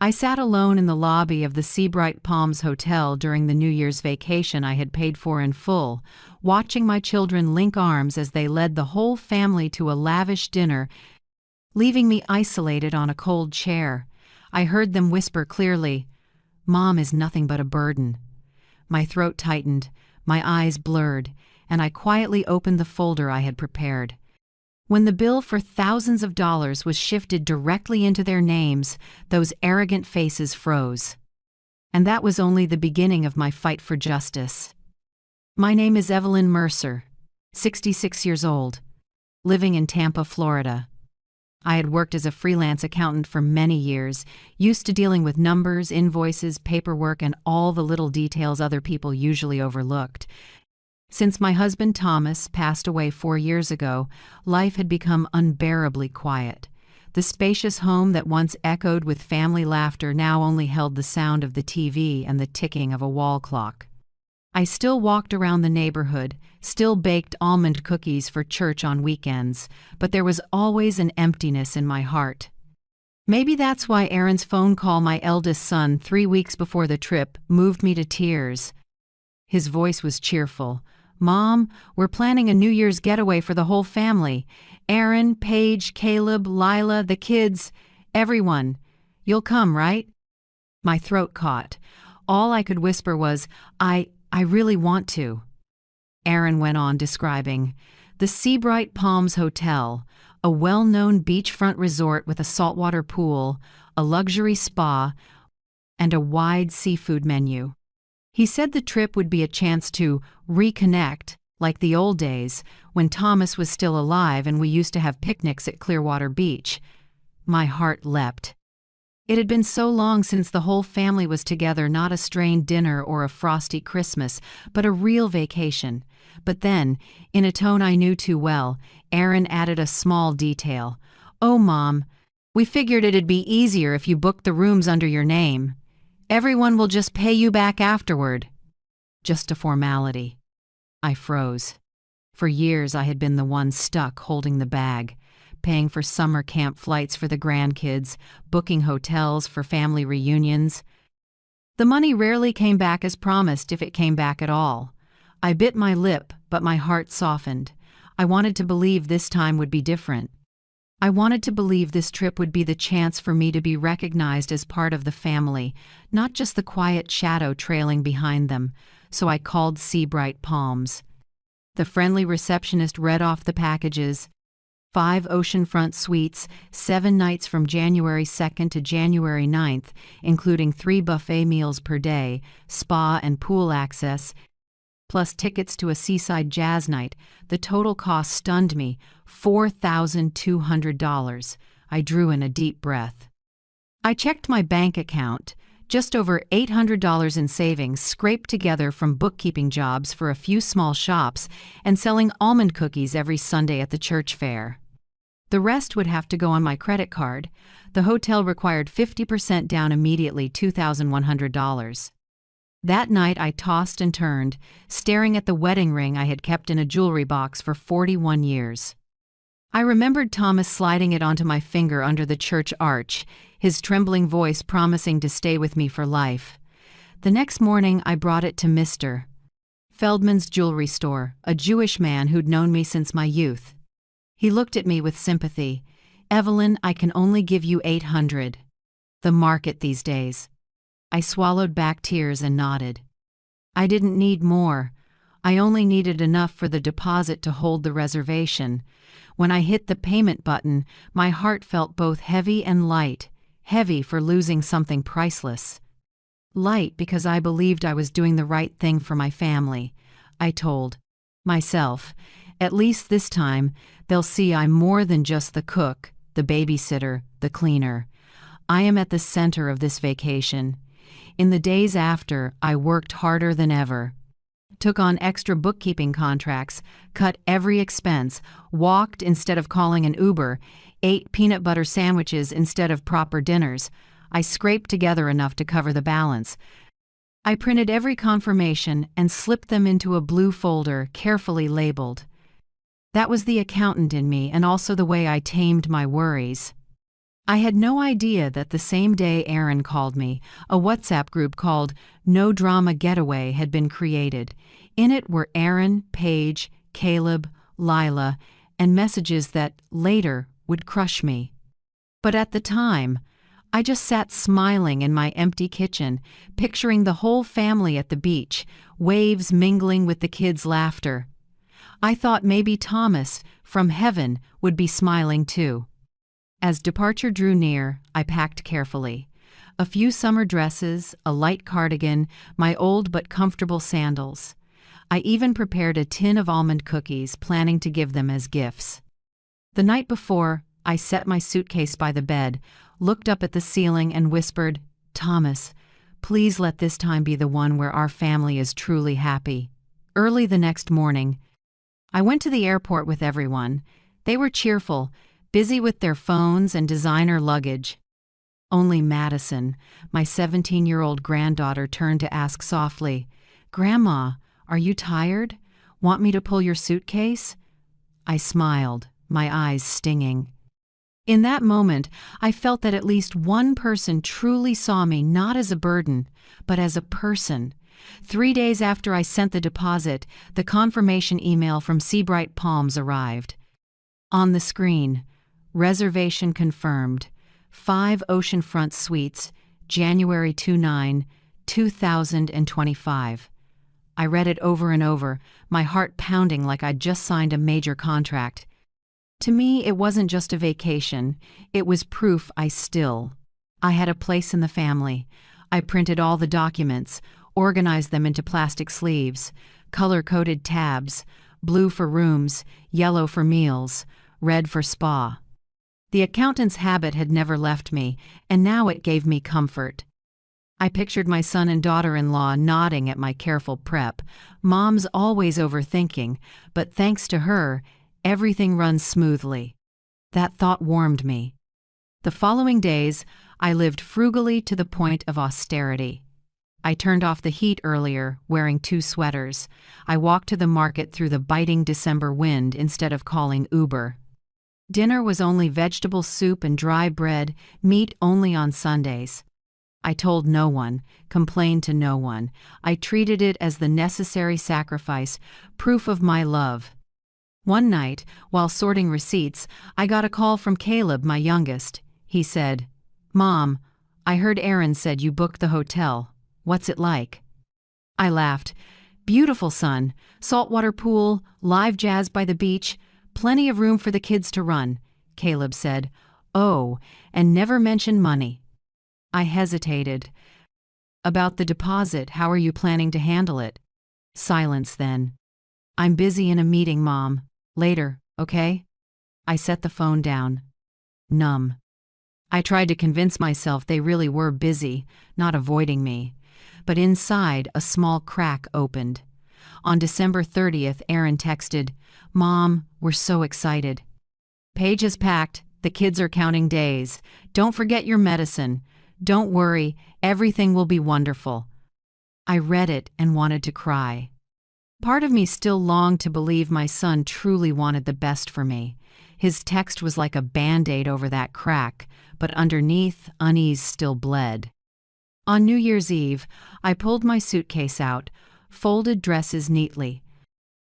I sat alone in the lobby of the Seabright Palms Hotel during the New Year's vacation I had paid for in full, watching my children link arms as they led the whole family to a lavish dinner, leaving me isolated on a cold chair. I heard them whisper clearly, "Mom is nothing but a burden." My throat tightened, my eyes blurred, and I quietly opened the folder I had prepared. When the bill for thousands of dollars was shifted directly into their names, those arrogant faces froze. And that was only the beginning of my fight for justice. My name is Evelyn Mercer, 66 years old, living in Tampa, Florida. I had worked as a freelance accountant for many years, used to dealing with numbers, invoices, paperwork, and all the little details other people usually overlooked. Since my husband Thomas passed away 4 years ago, life had become unbearably quiet. The spacious home that once echoed with family laughter now only held the sound of the TV and the ticking of a wall clock. I still walked around the neighborhood, still baked almond cookies for church on weekends, but there was always an emptiness in my heart. Maybe that's why Aaron's phone call, my eldest son, 3 weeks before the trip, moved me to tears. His voice was cheerful. "Mom, we're planning a New Year's getaway for the whole family. Aaron, Paige, Caleb, Lila, the kids, everyone. You'll come, right?" My throat caught. All I could whisper was, I really want to." Aaron went on describing the Seabright Palms Hotel, a well-known beachfront resort with a saltwater pool, a luxury spa, and a wide seafood menu. He said the trip would be a chance to reconnect, like the old days, when Thomas was still alive and we used to have picnics at Clearwater Beach. My heart leapt. It had been so long since the whole family was together, not a strained dinner or a frosty Christmas, but a real vacation. But then, in a tone I knew too well, Aaron added a small detail. "Oh, Mom, we figured it'd be easier if you booked the rooms under your name. Everyone will just pay you back afterward." Just a formality. I froze. For years I had been the one stuck holding the bag, paying for summer camp flights for the grandkids, booking hotels for family reunions. The money rarely came back as promised, if it came back at all. I bit my lip, but my heart softened. I wanted to believe this time would be different. I wanted to believe this trip would be the chance for me to be recognized as part of the family, not just the quiet shadow trailing behind them. So I called Seabright Palms. The friendly receptionist read off the packages. 5 oceanfront suites, 7 nights from January 2nd to January 9th, including 3 buffet meals per day, spa and pool access, plus tickets to a seaside jazz night. The total cost stunned me, $4,200. I drew in a deep breath. I checked my bank account. Just over $800 in savings scraped together from bookkeeping jobs for a few small shops and selling almond cookies every Sunday at the church fair. The rest would have to go on my credit card. The hotel required 50% down immediately, $2,100. That night I tossed and turned, staring at the wedding ring I had kept in a jewelry box for 41 years. I remembered Thomas sliding it onto my finger under the church arch, his trembling voice promising to stay with me for life. The next morning I brought it to Mr. Feldman's jewelry store, a Jewish man who'd known me since my youth. He looked at me with sympathy. "Evelyn, I can only give you $800. The market these days." I swallowed back tears and nodded. I didn't need more. I only needed enough for the deposit to hold the reservation. When I hit the payment button, my heart felt both heavy and light. Heavy for losing something priceless. Light because I believed I was doing the right thing for my family. I told myself, at least this time, they'll see I'm more than just the cook, the babysitter, the cleaner. I am at the center of this vacation. In the days after, I worked harder than ever. Took on extra bookkeeping contracts, cut every expense, walked instead of calling an Uber, ate peanut butter sandwiches instead of proper dinners. I scraped together enough to cover the balance. I printed every confirmation and slipped them into a blue folder, carefully labeled. That was the accountant in me, and also the way I tamed my worries. I had no idea that the same day Aaron called me, a WhatsApp group called No Drama Getaway had been created. In it were Aaron, Paige, Caleb, Lila, and messages that, later, would crush me. But at the time, I just sat smiling in my empty kitchen, picturing the whole family at the beach, waves mingling with the kids' laughter. I thought maybe Thomas, from heaven, would be smiling too. As departure drew near, I packed carefully. A few summer dresses, a light cardigan, my old but comfortable sandals. I even prepared a tin of almond cookies, planning to give them as gifts. The night before, I set my suitcase by the bed, looked up at the ceiling and whispered, "Thomas, please let this time be the one where our family is truly happy." Early the next morning, I went to the airport with everyone. They were cheerful, busy with their phones and designer luggage. Only Madison, my 17-year-old granddaughter, turned to ask softly, "Grandma, are you tired? Want me to pull your suitcase?" I smiled, my eyes stinging. In that moment, I felt that at least one person truly saw me not as a burden, but as a person. 3 days after I sent the deposit, the confirmation email from Seabright Palms arrived. On the screen, reservation confirmed. 5 oceanfront suites, January 29, 2025. I read it over and over, my heart pounding like I'd just signed a major contract. To me, it wasn't just a vacation. It was proof I had a place in the family. I printed all the documents, organized them into plastic sleeves, color-coded tabs, blue for rooms, yellow for meals, red for spa. The accountant's habit had never left me, and now it gave me comfort. I pictured my son and daughter-in-law nodding at my careful prep. Mom's always overthinking, but thanks to her, everything runs smoothly. That thought warmed me. The following days, I lived frugally to the point of austerity. I turned off the heat earlier, wearing 2 sweaters. I walked to the market through the biting December wind instead of calling Uber. Dinner was only vegetable soup and dry bread, meat only on Sundays. I told no one, complained to no one. I treated it as the necessary sacrifice, proof of my love. One night, while sorting receipts, I got a call from Caleb, my youngest. He said, "Mom, I heard Aaron said you booked the hotel. What's it like?" I laughed. "Beautiful, son. Saltwater pool, live jazz by the beach, plenty of room for the kids to run." Caleb said, "Oh, and never mention money." I hesitated. "About the deposit, how are you planning to handle it?" Silence then. "I'm busy in a meeting, Mom. Later, okay?" I set the phone down. Numb. I tried to convince myself they really were busy, not avoiding me. But inside, a small crack opened. On December 30th, Aaron texted, "Mom, we're so excited. Paige is packed. The kids are counting days. Don't forget your medicine. Don't worry, everything will be wonderful." I read it and wanted to cry. Part of me still longed to believe my son truly wanted the best for me. His text was like a Band-Aid over that crack, but underneath, unease still bled. On New Year's Eve, I pulled my suitcase out, folded dresses neatly.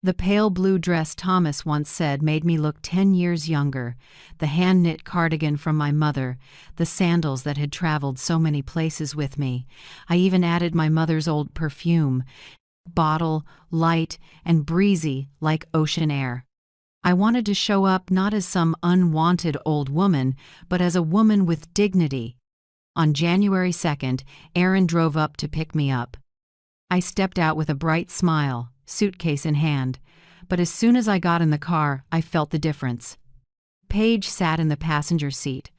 The pale blue dress Thomas once said made me look 10 years younger, the hand-knit cardigan from my mother, the sandals that had traveled so many places with me. I even added my mother's old perfume, bottle, light, and breezy like ocean air. I wanted to show up not as some unwanted old woman, but as a woman with dignity. On January 2nd, Aaron drove up to pick me up. I stepped out with a bright smile, suitcase in hand, but as soon as I got in the car, I felt the difference. Paige sat in the passenger seat,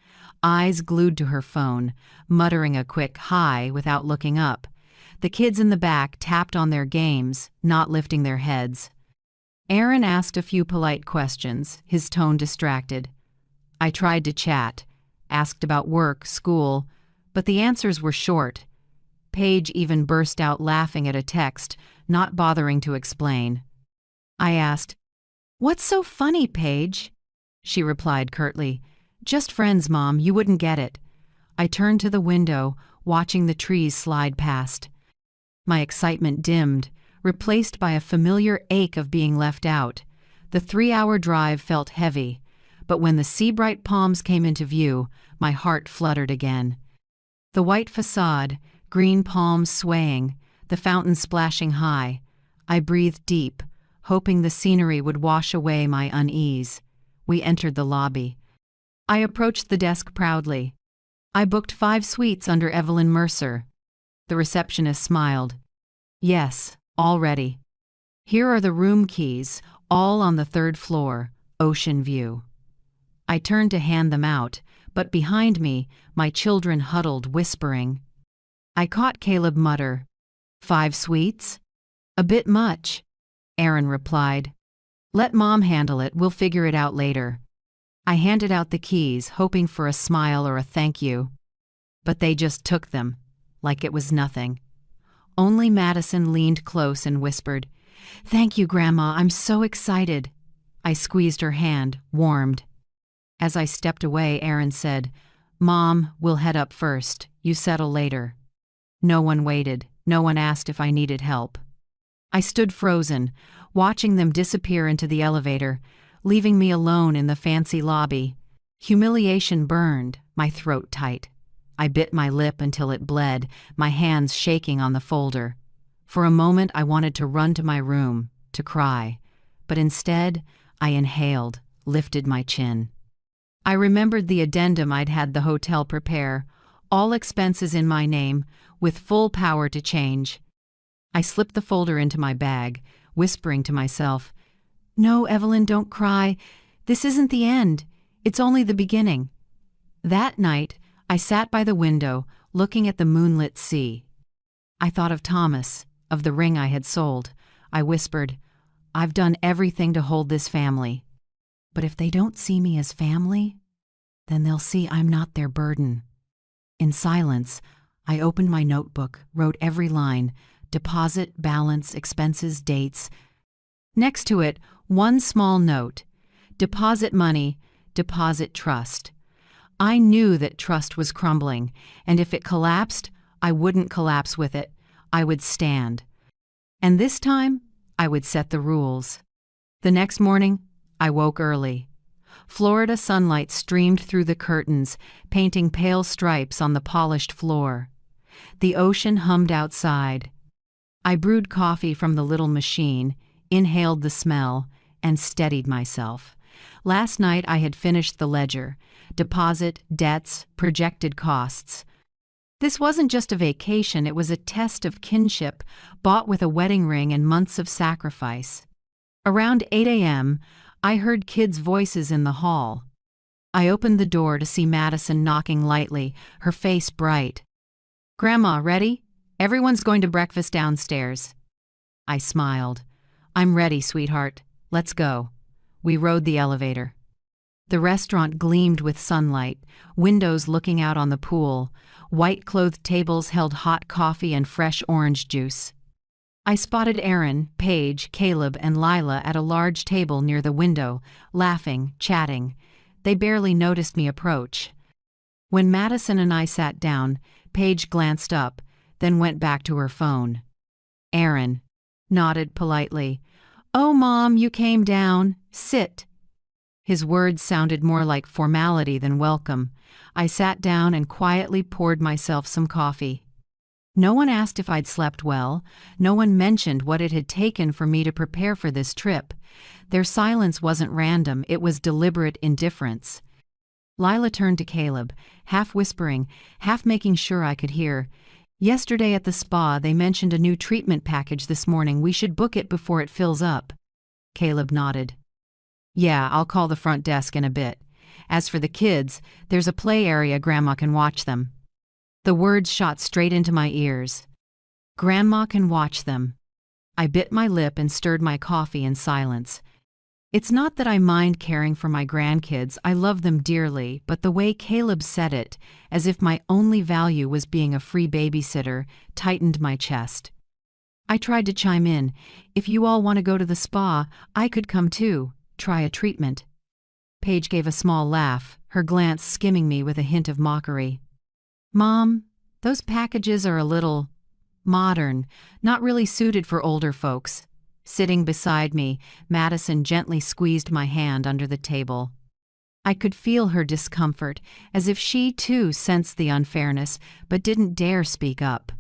eyes glued to her phone, muttering a quick hi without looking up. The kids in the back tapped on their games, not lifting their heads. Aaron asked a few polite questions, his tone distracted. I tried to chat, asked about work, school, but the answers were short. Paige even burst out laughing at a text, not bothering to explain. I asked, "What's so funny, Paige?" She replied curtly, Just friends, Mom, you wouldn't get it. I turned to the window, watching the trees slide past. My excitement dimmed, replaced by a familiar ache of being left out. The 3-hour drive felt heavy, but when the sea-bright palms came into view, my heart fluttered again. The white facade, green palms swaying, the fountain splashing high. I breathed deep, hoping the scenery would wash away my unease. We entered the lobby. I approached the desk proudly. I booked 5 suites under Evelyn Mercer. The receptionist smiled. Yes, all ready. Here are the room keys, all on the 3rd floor, ocean view. I turned to hand them out, but behind me, my children huddled, whispering. I caught Caleb mutter, 5 suites? A bit much. Aaron replied. Let Mom handle it, we'll figure it out later. I handed out the keys, hoping for a smile or a thank you. But they just took them, like it was nothing. Only Madison leaned close and whispered, Thank you, Grandma, I'm so excited. I squeezed her hand, warmed. As I stepped away, Aaron said, Mom, we'll head up first. You settle later. No one waited. No one asked if I needed help. I stood frozen, watching them disappear into the elevator, leaving me alone in the fancy lobby. Humiliation burned, my throat tight. I bit my lip until it bled, my hands shaking on the folder. For a moment I wanted to run to my room, to cry. But instead, I inhaled, lifted my chin. I remembered the addendum I'd had the hotel prepare, all expenses in my name, with full power to change. I slipped the folder into my bag, whispering to myself, No, Evelyn, don't cry. This isn't the end. It's only the beginning. That night, I sat by the window, looking at the moonlit sea. I thought of Thomas, of the ring I had sold. I whispered, I've done everything to hold this family. But if they don't see me as family, then they'll see I'm not their burden. In silence, I opened my notebook, wrote every line, deposit, balance, expenses, dates. Next to it, one small note, deposit money, deposit trust. I knew that trust was crumbling, and if it collapsed, I wouldn't collapse with it. I would stand. And this time, I would set the rules. The next morning, I woke early. Florida sunlight streamed through the curtains, painting pale stripes on the polished floor. The ocean hummed outside. I brewed coffee from the little machine, inhaled the smell, and steadied myself. Last night I had finished the ledger, deposit, debts, projected costs. This wasn't just a vacation, it was a test of kinship, bought with a wedding ring and months of sacrifice. Around 8 a.m., I heard kids' voices in the hall. I opened the door to see Madison knocking lightly, her face bright. Grandma, ready? Everyone's going to breakfast downstairs. I smiled. I'm ready, sweetheart. Let's go. We rode the elevator. The restaurant gleamed with sunlight, windows looking out on the pool. White-clothed tables held hot coffee and fresh orange juice. I spotted Aaron, Paige, Caleb, and Lila at a large table near the window, laughing, chatting. They barely noticed me approach. When Madison and I sat down, Paige glanced up, then went back to her phone. Aaron nodded politely. Oh, Mom, you came down. Sit. His words sounded more like formality than welcome. I sat down and quietly poured myself some coffee. No one asked if I'd slept well. No one mentioned what it had taken for me to prepare for this trip. Their silence wasn't random, it was deliberate indifference. Lila turned to Caleb, half whispering, half making sure I could hear. Yesterday at the spa, they mentioned a new treatment package this morning. We should book it before it fills up. Caleb nodded. Yeah, I'll call the front desk in a bit. As for the kids, there's a play area Grandma can watch them. The words shot straight into my ears. Grandma can watch them. I bit my lip and stirred my coffee in silence. It's not that I mind caring for my grandkids, I love them dearly, but the way Caleb said it, as if my only value was being a free babysitter, tightened my chest. I tried to chime in. If you all want to go to the spa, I could come too. Try a treatment. Paige gave a small laugh, her glance skimming me with a hint of mockery. "Mom, those packages are a little modern, not really suited for older folks." Sitting beside me, Madison gently squeezed my hand under the table. I could feel her discomfort, as if she too sensed the unfairness, but didn't dare speak up.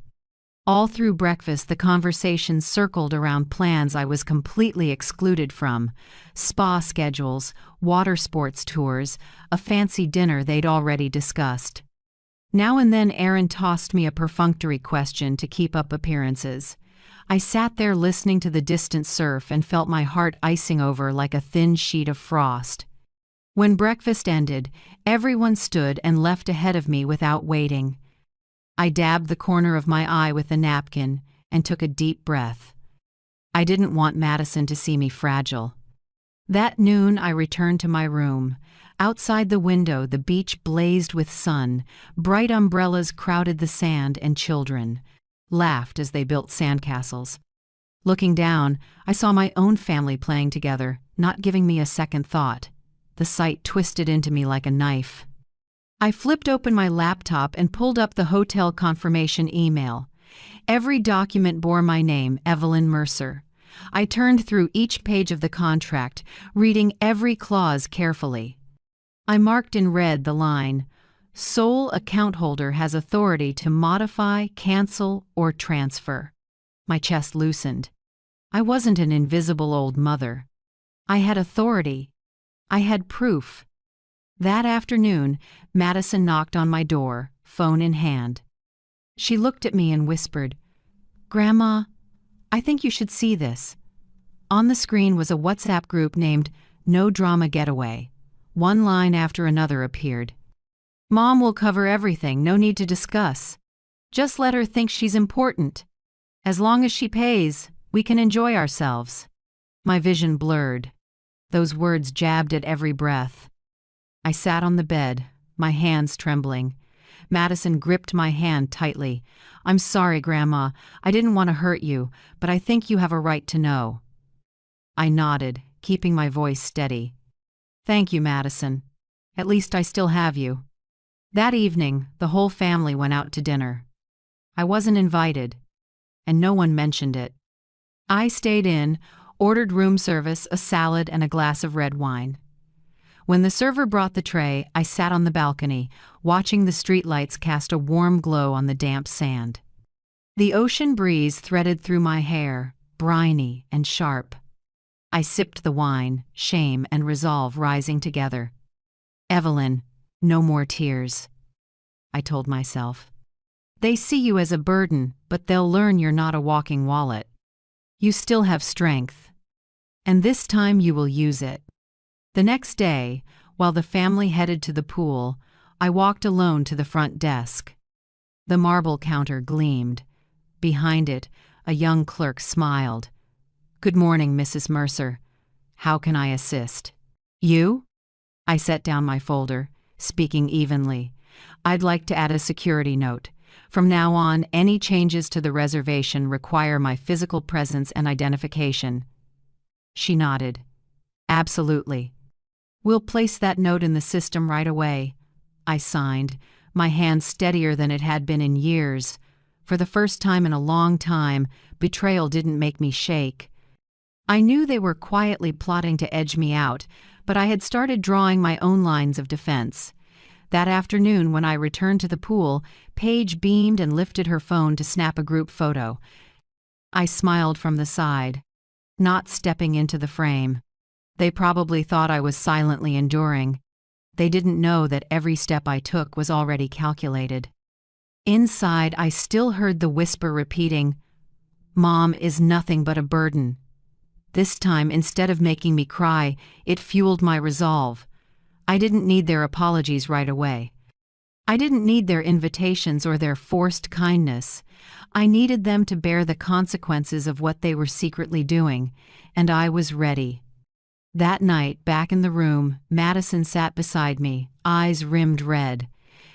All through breakfast, the conversation circled around plans I was completely excluded from: spa schedules, water sports tours, a fancy dinner they'd already discussed. Now and then Aaron tossed me a perfunctory question to keep up appearances. I sat there listening to the distant surf and felt my heart icing over like a thin sheet of frost. When breakfast ended, everyone stood and left ahead of me without waiting. I dabbed the corner of my eye with the napkin and took a deep breath. I didn't want Madison to see me fragile. That noon, I returned to my room. Outside the window, the beach blazed with sun. Bright umbrellas crowded the sand, and children laughed as they built sandcastles. Looking down, I saw my own family playing together, not giving me a second thought. The sight twisted into me like a knife. I flipped open my laptop and pulled up the hotel confirmation email. Every document bore my name, Evelyn Mercer. I turned through each page of the contract, reading every clause carefully. I marked in red the line, "Sole account holder has authority to modify, cancel, or transfer." My chest loosened. I wasn't an invisible old mother. I had authority. I had proof. That afternoon, Madison knocked on my door, phone in hand. She looked at me and whispered, "Grandma, I think you should see this." On the screen was a WhatsApp group named No Drama Getaway. One line after another appeared. "Mom will cover everything, no need to discuss. Just let her think she's important. As long as she pays, we can enjoy ourselves." My vision blurred. Those words jabbed at every breath. I sat on the bed, my hands trembling. Madison gripped my hand tightly. "I'm sorry, Grandma. I didn't want to hurt you, but I think you have a right to know." I nodded, keeping my voice steady. "Thank you, Madison. At least I still have you." That evening, the whole family went out to dinner. I wasn't invited, and no one mentioned it. I stayed in, ordered room service, a salad, and a glass of red wine. When the server brought the tray, I sat on the balcony, watching the streetlights cast a warm glow on the damp sand. The ocean breeze threaded through my hair, briny and sharp. I sipped the wine, shame and resolve rising together. "Evelyn, no more tears," I told myself. "They see you as a burden, but they'll learn you're not a walking wallet. You still have strength, and this time you will use it." The next day, while the family headed to the pool, I walked alone to the front desk. The marble counter gleamed. Behind it, a young clerk smiled. "Good morning, Mrs. Mercer. How can I assist?" "You?" I set down my folder, speaking evenly. "I'd like to add a security note. From now on, any changes to the reservation require my physical presence and identification." She nodded. "Absolutely. We'll place that note in the system right away." I signed, my hand steadier than it had been in years. For the first time in a long time, betrayal didn't make me shake. I knew they were quietly plotting to edge me out, but I had started drawing my own lines of defense. That afternoon, when I returned to the pool, Paige beamed and lifted her phone to snap a group photo. I smiled from the side, not stepping into the frame. They probably thought I was silently enduring. They didn't know that every step I took was already calculated. Inside, I still heard the whisper repeating, "Mom is nothing but a burden." This time, instead of making me cry, it fueled my resolve. I didn't need their apologies right away. I didn't need their invitations or their forced kindness. I needed them to bear the consequences of what they were secretly doing, and I was ready. That night, back in the room, Madison sat beside me, eyes rimmed red.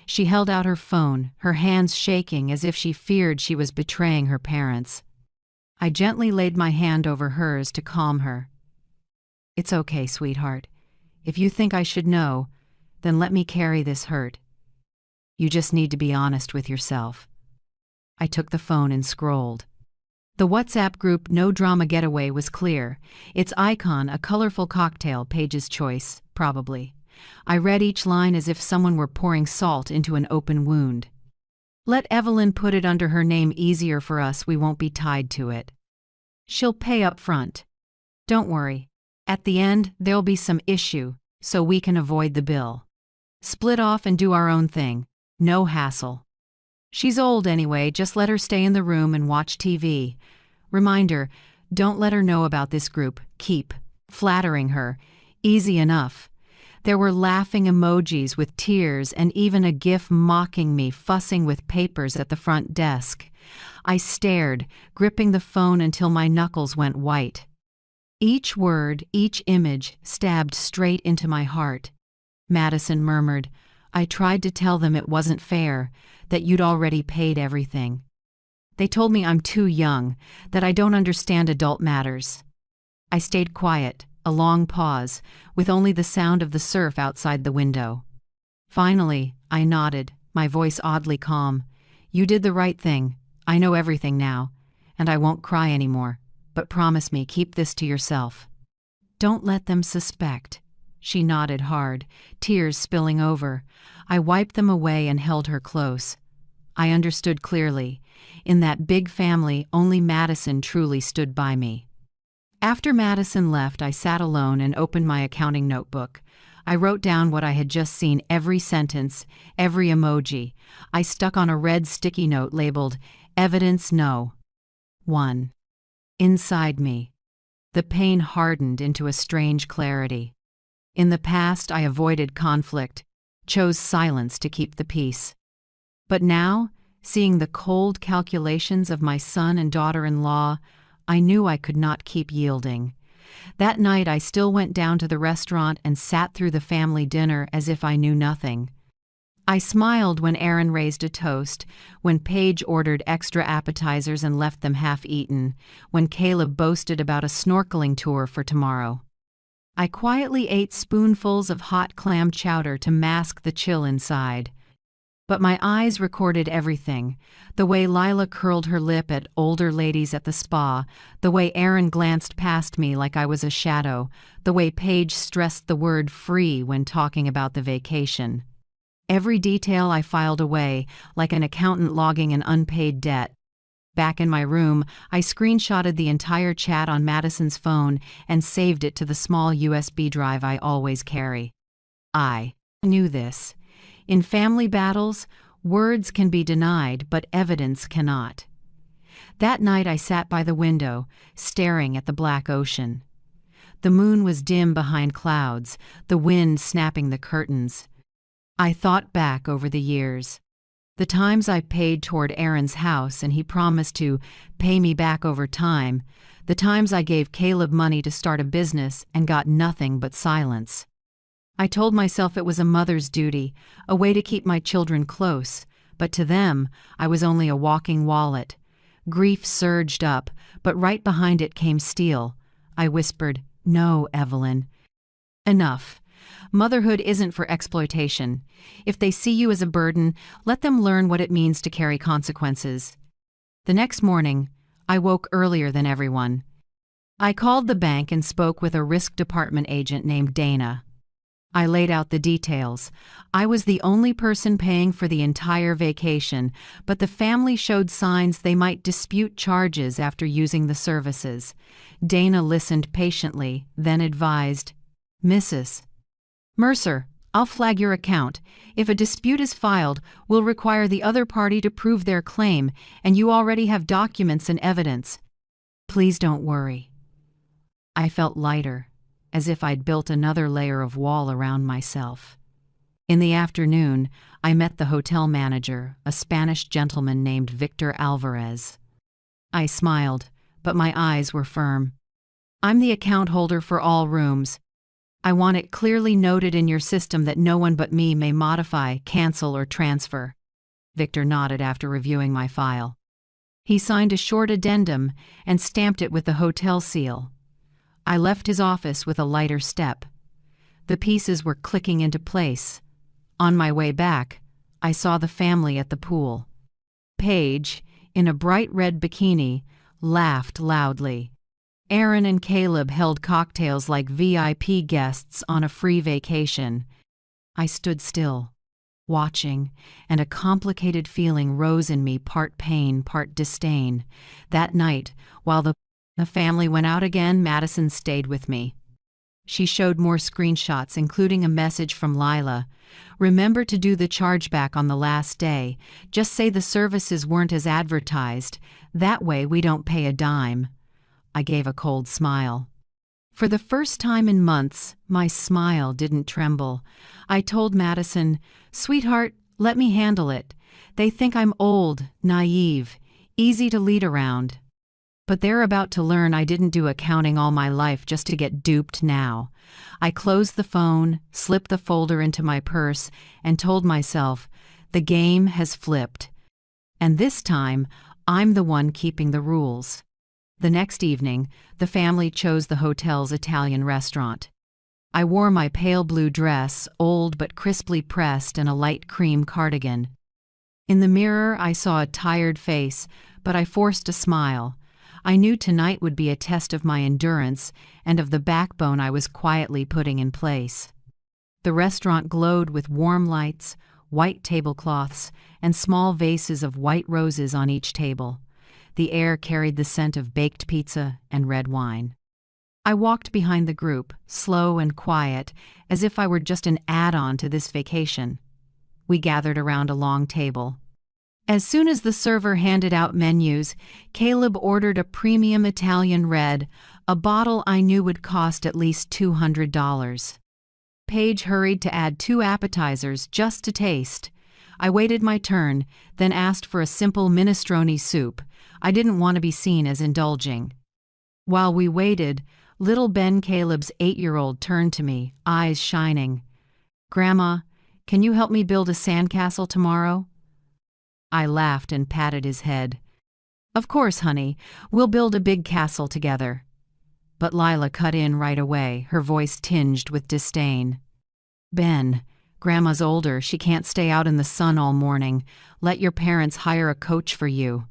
She held out her phone, her hands shaking as if she feared she was betraying her parents. I gently laid my hand over hers to calm her. "It's okay, sweetheart. If you think I should know, Then let me carry this hurt. You just need to be honest with yourself. I took the phone and scrolled. The WhatsApp group No Drama Getaway was clear. Its icon, a colorful cocktail, Page's choice, probably. I read each line as if someone were pouring salt into an open wound. Let Evelyn put it under her name, easier for us, we won't be tied to it. She'll pay up front. Don't worry. At the end, there'll be some issue, so we can avoid the bill. Split off and do our own thing. No hassle. She's old anyway, just let her stay in the room and watch TV. Reminder, don't let her know about this group. Keep flattering her. Easy enough. There were laughing emojis with tears and even a gif mocking me fussing with papers at the front desk. I stared, gripping the phone until my knuckles went white. Each word, each image stabbed straight into my heart. Madison murmured, I tried to tell them it wasn't fair, that you'd already paid everything. They told me I'm too young, that I don't understand adult matters. I stayed quiet, a long pause, with only the sound of the surf outside the window. Finally, I nodded, my voice oddly calm. You did the right thing. I know everything now, and I won't cry anymore. But promise me, keep this to yourself. Don't let them suspect. She nodded hard, tears spilling over. I wiped them away and held her close. I understood clearly. In that big family, only Madison truly stood by me. After Madison left, I sat alone and opened my accounting notebook. I wrote down what I had just seen, every sentence, every emoji. I stuck on a red sticky note labeled, Evidence No. 1. Inside me. The pain hardened into a strange clarity. In the past, I avoided conflict, chose silence to keep the peace. But now, seeing the cold calculations of my son and daughter-in-law, I knew I could not keep yielding. That night I still went down to the restaurant and sat through the family dinner as if I knew nothing. I smiled when Aaron raised a toast, when Paige ordered extra appetizers and left them half-eaten, when Caleb boasted about a snorkeling tour for tomorrow. I quietly ate spoonfuls of hot clam chowder to mask the chill inside. But my eyes recorded everything, the way Lila curled her lip at older ladies at the spa, the way Aaron glanced past me like I was a shadow, the way Paige stressed the word free when talking about the vacation. Every detail I filed away, like an accountant logging an unpaid debt. Back in my room, I screenshotted the entire chat on Madison's phone and saved it to the small USB drive I always carry. I knew this. In family battles, words can be denied, but evidence cannot. That night I sat by the window, staring at the black ocean. The moon was dim behind clouds, the wind snapping the curtains. I thought back over the years. The times I paid toward Aaron's house and he promised to pay me back over time. The times I gave Caleb money to start a business and got nothing but silence. I told myself it was a mother's duty, a way to keep my children close, but to them, I was only a walking wallet. Grief surged up, but right behind it came steel. I whispered, "No, Evelyn. Enough. Motherhood isn't for exploitation. If they see you as a burden, let them learn what it means to carry consequences." The next morning, I woke earlier than everyone. I called the bank and spoke with a risk department agent named Dana. I laid out the details. I was the only person paying for the entire vacation, but the family showed signs they might dispute charges after using the services. Dana listened patiently, then advised, "Mrs. Mercer, I'll flag your account. If a dispute is filed, we'll require the other party to prove their claim, and you already have documents and evidence. Please don't worry." I felt lighter, as if I'd built another layer of wall around myself. In the afternoon, I met the hotel manager, a Spanish gentleman named Victor Alvarez. I smiled, but my eyes were firm. "I'm the account holder for all rooms. I want it clearly noted in your system that no one but me may modify, cancel, or transfer." Victor nodded after reviewing my file. He signed a short addendum and stamped it with the hotel seal. I left his office with a lighter step. The pieces were clicking into place, On my way back, I saw the family at the pool. Paige, in a bright red bikini, laughed loudly. Aaron and Caleb held cocktails like VIP guests on a free vacation. I stood still, watching, and a complicated feeling rose in me, part pain, part disdain. That night, while the family went out again, Madison stayed with me. She showed more screenshots, including a message from Lila. "Remember to do the chargeback on the last day. Just say the services weren't as advertised. That way we don't pay a dime." I gave a cold smile. For the first time in months, my smile didn't tremble. I told Madison, "Sweetheart, let me handle it. They think I'm old, naive, easy to lead around. But they're about to learn I didn't do accounting all my life just to get duped now." I closed the phone, slipped the folder into my purse, and told myself, the game has flipped. And this time, I'm the one keeping the rules. The next evening, the family chose the hotel's Italian restaurant. I wore my pale blue dress, old but crisply pressed, and a light cream cardigan. In the mirror, I saw a tired face, but I forced a smile. I knew tonight would be a test of my endurance and of the backbone I was quietly putting in place. The restaurant glowed with warm lights, white tablecloths, and small vases of white roses on each table. The air carried the scent of baked pizza and red wine. I walked behind the group, slow and quiet, as if I were just an add-on to this vacation. We gathered around a long table. As soon as the server handed out menus, Caleb ordered a premium Italian red, a bottle I knew would cost at least $200. Paige hurried to add 2 appetizers just to taste. I waited my turn, then asked for a simple minestrone soup. I didn't want to be seen as indulging. While we waited, little Ben, Caleb's 8-year-old, turned to me, eyes shining. "Grandma, can you help me build a sandcastle tomorrow?" I laughed and patted his head. "Of course, honey, we'll build a big castle together." But Lila cut in right away, her voice tinged with disdain. "Ben, Grandma's older, she can't stay out in the sun all morning. Let your parents hire a coach for you."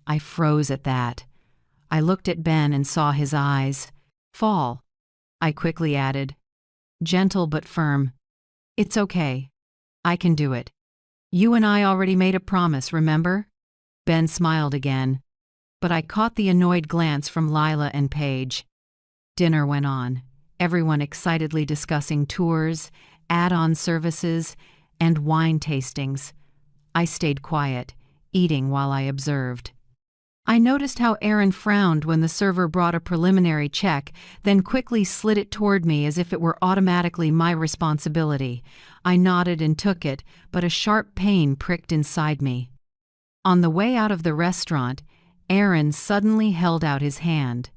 I froze at that. I looked at Ben and saw his eyes fall. I quickly added, gentle but firm, "It's okay. I can do it. You and I already made a promise, remember?" Ben smiled again, but I caught the annoyed glance from Lila and Paige. Dinner went on, everyone excitedly discussing tours, add-on services, and wine tastings. I stayed quiet, eating while I observed. I noticed how Aaron frowned when the server brought a preliminary check, then quickly slid it toward me as if it were automatically my responsibility. I nodded and took it, but a sharp pain pricked inside me. On the way out of the restaurant, Aaron suddenly held out his hand.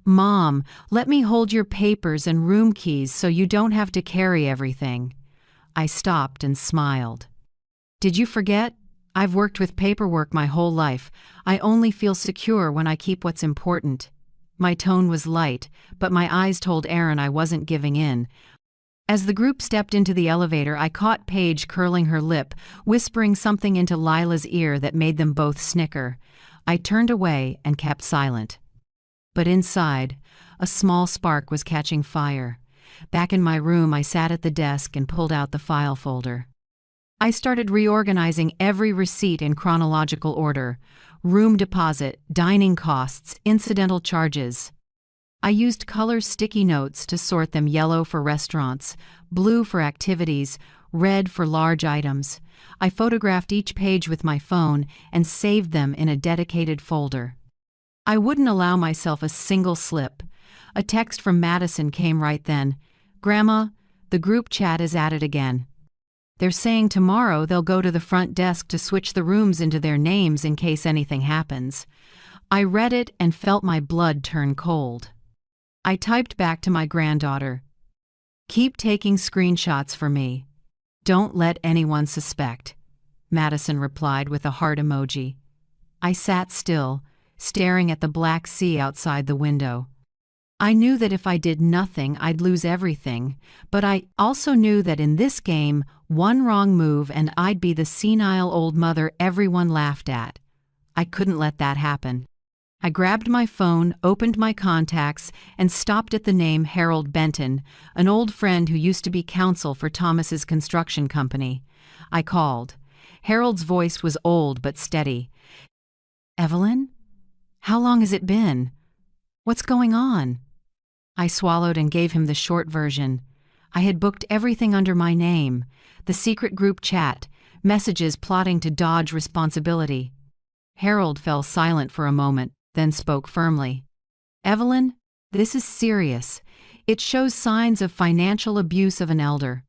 "Mom, let me hold your papers and room keys so you don't have to carry everything." I stopped and smiled. "Did you forget? I've worked with paperwork my whole life. I only feel secure when I keep what's important." My tone was light, but my eyes told Aaron I wasn't giving in. As the group stepped into the elevator, I caught Paige curling her lip, whispering something into Lila's ear that made them both snicker. I turned away and kept silent. But inside, a small spark was catching fire. Back in my room, I sat at the desk and pulled out the file folder. I started reorganizing every receipt in chronological order: room deposit, dining costs, incidental charges. I used color sticky notes to sort them: yellow for restaurants, blue for activities, red for large items. I photographed each page with my phone and saved them in a dedicated folder. I wouldn't allow myself a single slip. A text from Madison came right then. "Grandma, the group chat is at it again. They're saying tomorrow they'll go to the front desk to switch the rooms into their names in case anything happens." I read it and felt my blood turn cold. I typed back to my granddaughter, "Keep taking screenshots for me. Don't let anyone suspect." Madison replied with a heart emoji. I sat still, staring at the black sea outside the window. I knew that if I did nothing, I'd lose everything, but I also knew that in this game, one wrong move and I'd be the senile old mother everyone laughed at. I couldn't let that happen. I grabbed my phone, opened my contacts, and stopped at the name Harold Benton, an old friend who used to be counsel for Thomas's construction company. I called. Harold's voice was old but steady. "Evelyn? How long has it been? What's going on?" I swallowed and gave him the short version. I had booked everything under my name, the secret group chat, messages plotting to dodge responsibility. Harold fell silent for a moment, then spoke firmly. "Evelyn, this is serious. It shows signs of financial abuse of an elder.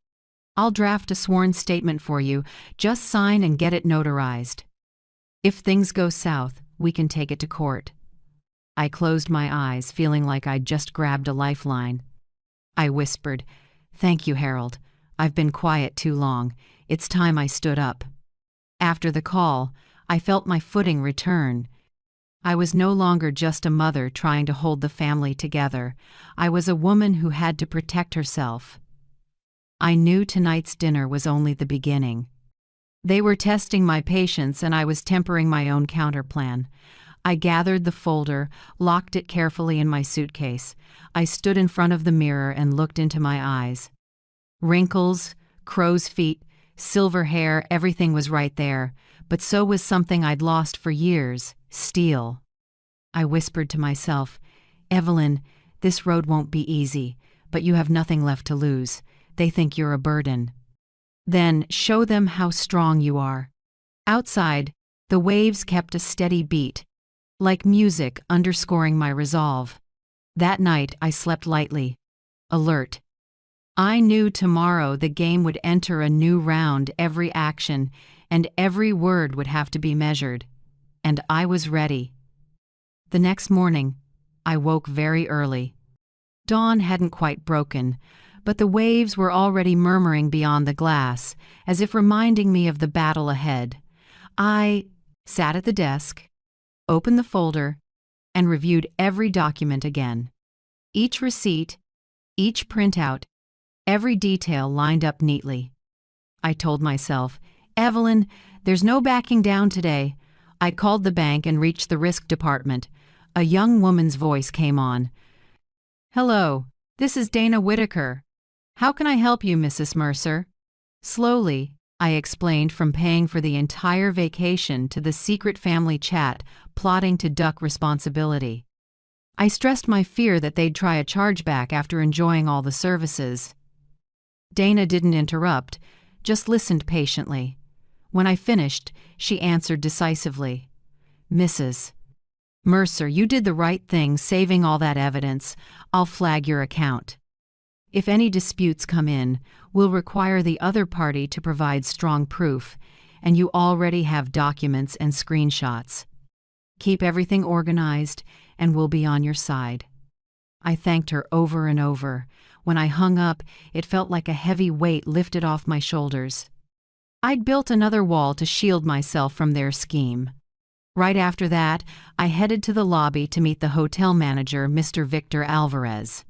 I'll draft a sworn statement for you. Just sign and get it notarized. If things go south, we can take it to court." I closed my eyes, feeling like I'd just grabbed a lifeline. I whispered, "Thank you, Harold. I've been quiet too long. It's time I stood up." After the call, I felt my footing return. I was no longer just a mother trying to hold the family together. I was a woman who had to protect herself. I knew tonight's dinner was only the beginning. They were testing my patience and I was tempering my own counterplan. I gathered the folder, locked it carefully in my suitcase. I stood in front of the mirror and looked into my eyes. Wrinkles, crow's feet, silver hair, everything was right there, but so was something I'd lost for years, steel. I whispered to myself, "Evelyn, this road won't be easy, but you have nothing left to lose. They think you're a burden. Then show them how strong you are." Outside, the waves kept a steady beat, like music underscoring my resolve. That night I slept lightly, alert. I knew tomorrow the game would enter a new round, every action and every word would have to be measured. And I was ready. The next morning, I woke very early. Dawn hadn't quite broken, but the waves were already murmuring beyond the glass, as if reminding me of the battle ahead. I sat at the desk, opened the folder, and reviewed every document again. Each receipt, each printout, every detail lined up neatly. I told myself, "Evelyn, there's no backing down today." I called the bank and reached the risk department. A young woman's voice came on. "Hello, this is Dana Whitaker. How can I help you, Mrs. Mercer?" Slowly, I explained from paying for the entire vacation to the secret family chat, plotting to duck responsibility. I stressed my fear that they'd try a chargeback after enjoying all the services. Dana didn't interrupt, just listened patiently. When I finished, she answered decisively. "Mrs. Mercer, you did the right thing saving all that evidence. I'll flag your account. If any disputes come in, we'll require the other party to provide strong proof, and you already have documents and screenshots. Keep everything organized, and we'll be on your side." I thanked her over and over. When I hung up, it felt like a heavy weight lifted off my shoulders. I'd built another wall to shield myself from their scheme. Right after that, I headed to the lobby to meet the hotel manager, Mr. Victor Alvarez.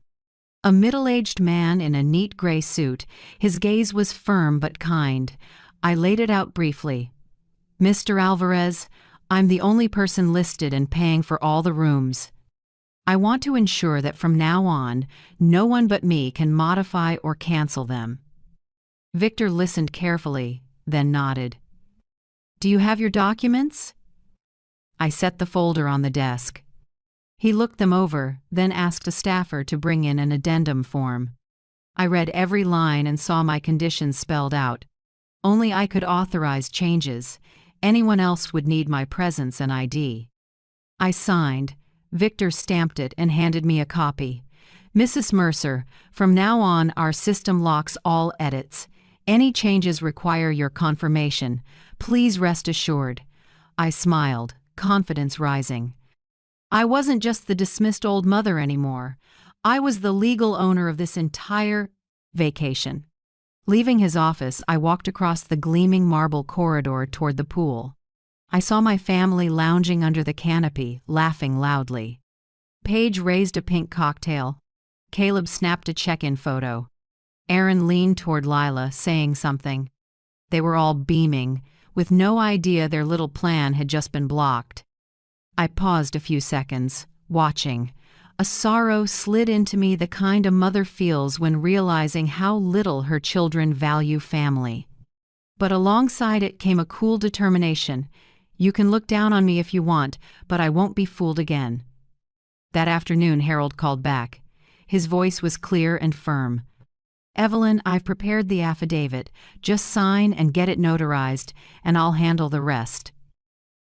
A middle-aged man in a neat gray suit, his gaze was firm but kind. I laid it out briefly. "Mr. Alvarez, I'm the only person listed and paying for all the rooms. I want to ensure that from now on, no one but me can modify or cancel them." Victor listened carefully, then nodded. "Do you have your documents?" I set the folder on the desk. He looked them over, then asked a staffer to bring in an addendum form. I read every line and saw my conditions spelled out. Only I could authorize changes. Anyone else would need my presence and ID. I signed. Victor stamped it and handed me a copy. "Mrs. Mercer, from now on our system locks all edits. Any changes require your confirmation. Please rest assured." I smiled, confidence rising. I wasn't just the dismissed old mother anymore. I was the legal owner of this entire vacation. Leaving his office, I walked across the gleaming marble corridor toward the pool. I saw my family lounging under the canopy, laughing loudly. Paige raised a pink cocktail. Caleb snapped a check-in photo. Aaron leaned toward Lila, saying something. They were all beaming, with no idea their little plan had just been blocked. I paused a few seconds, watching. A sorrow slid into me, the kind a mother feels when realizing how little her children value family. But alongside it came a cool determination. You can look down on me if you want, but I won't be fooled again. That afternoon, Harold called back. His voice was clear and firm. Evelyn, I've prepared the affidavit. Just sign and get it notarized, and I'll handle the rest.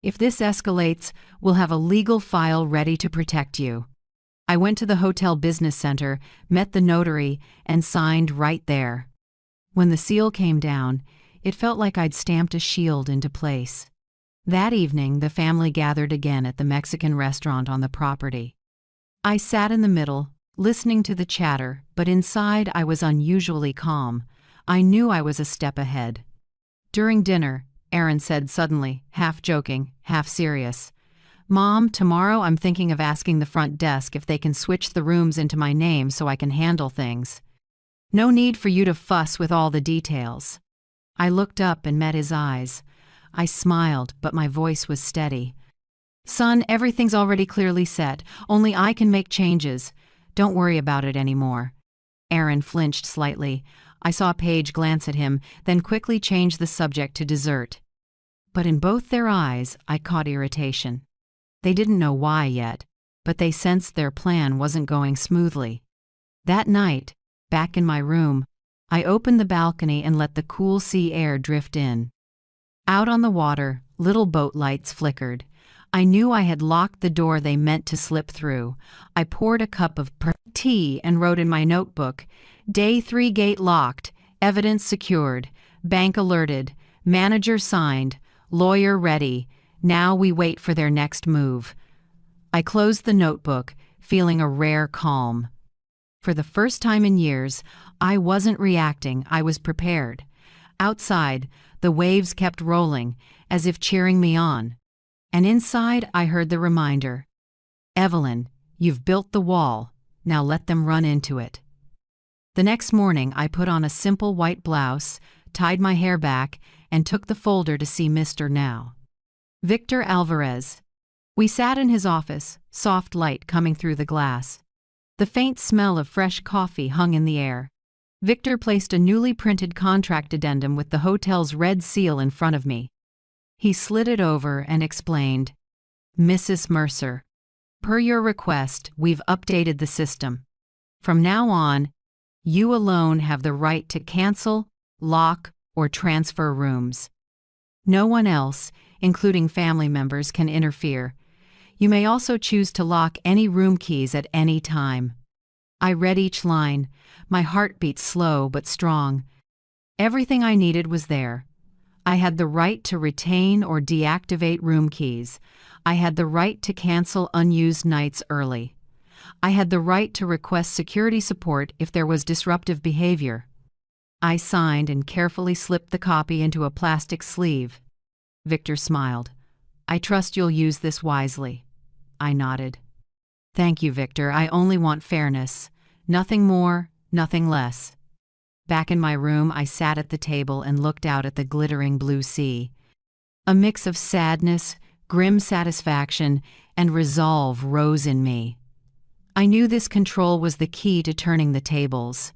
If this escalates, we'll have a legal file ready to protect you. I went to the hotel business center, met the notary, and signed right there. When the seal came down, it felt like I'd stamped a shield into place. That evening, the family gathered again at the Mexican restaurant on the property. I sat in the middle, listening to the chatter, but inside I was unusually calm. I knew I was a step ahead. During dinner, Aaron said suddenly, half joking, half serious, "Mom, tomorrow I'm thinking of asking the front desk if they can switch the rooms into my name so I can handle things. No need for you to fuss with all the details." I looked up and met his eyes. I smiled, but my voice was steady. "Son, everything's already clearly set. Only I can make changes. Don't worry about it anymore." Aaron flinched slightly. I saw Paige glance at him, then quickly change the subject to dessert. But in both their eyes, I caught irritation. They didn't know why yet, but they sensed their plan wasn't going smoothly. That night, back in my room, I opened the balcony and let the cool sea air drift in. Out on the water, little boat lights flickered. I knew I had locked the door they meant to slip through. I poured a cup of tea and wrote in my notebook, "Day 3 gate locked, evidence secured, bank alerted, manager signed, lawyer ready. Now we wait for their next move." I closed the notebook, feeling a rare calm. For the first time in years, I wasn't reacting, I was prepared. Outside, the waves kept rolling, as if cheering me on. And inside, I heard the reminder, "Evelyn, you've built the wall, now let them run into it." The next morning, I put on a simple white blouse, tied my hair back, and took the folder to see Mr. Now. Victor Alvarez. We sat in his office, soft light coming through the glass. The faint smell of fresh coffee hung in the air. Victor placed a newly printed contract addendum with the hotel's red seal in front of me. He slid it over and explained, "Mrs. Mercer, per your request, we've updated the system. From now on, you alone have the right to cancel, lock, or transfer rooms. No one else, including family members, can interfere. You may also choose to lock any room keys at any time." I read each line, my heartbeat slow but strong. Everything I needed was there. I had the right to retain or deactivate room keys. I had the right to cancel unused nights early. I had the right to request security support if there was disruptive behavior. I signed and carefully slipped the copy into a plastic sleeve. Victor smiled. "I trust you'll use this wisely." I nodded. "Thank you, Victor. I only want fairness. Nothing more, nothing less." Back in my room, I sat at the table and looked out at the glittering blue sea. A mix of sadness, grim satisfaction, and resolve rose in me. I knew this control was the key to turning the tables.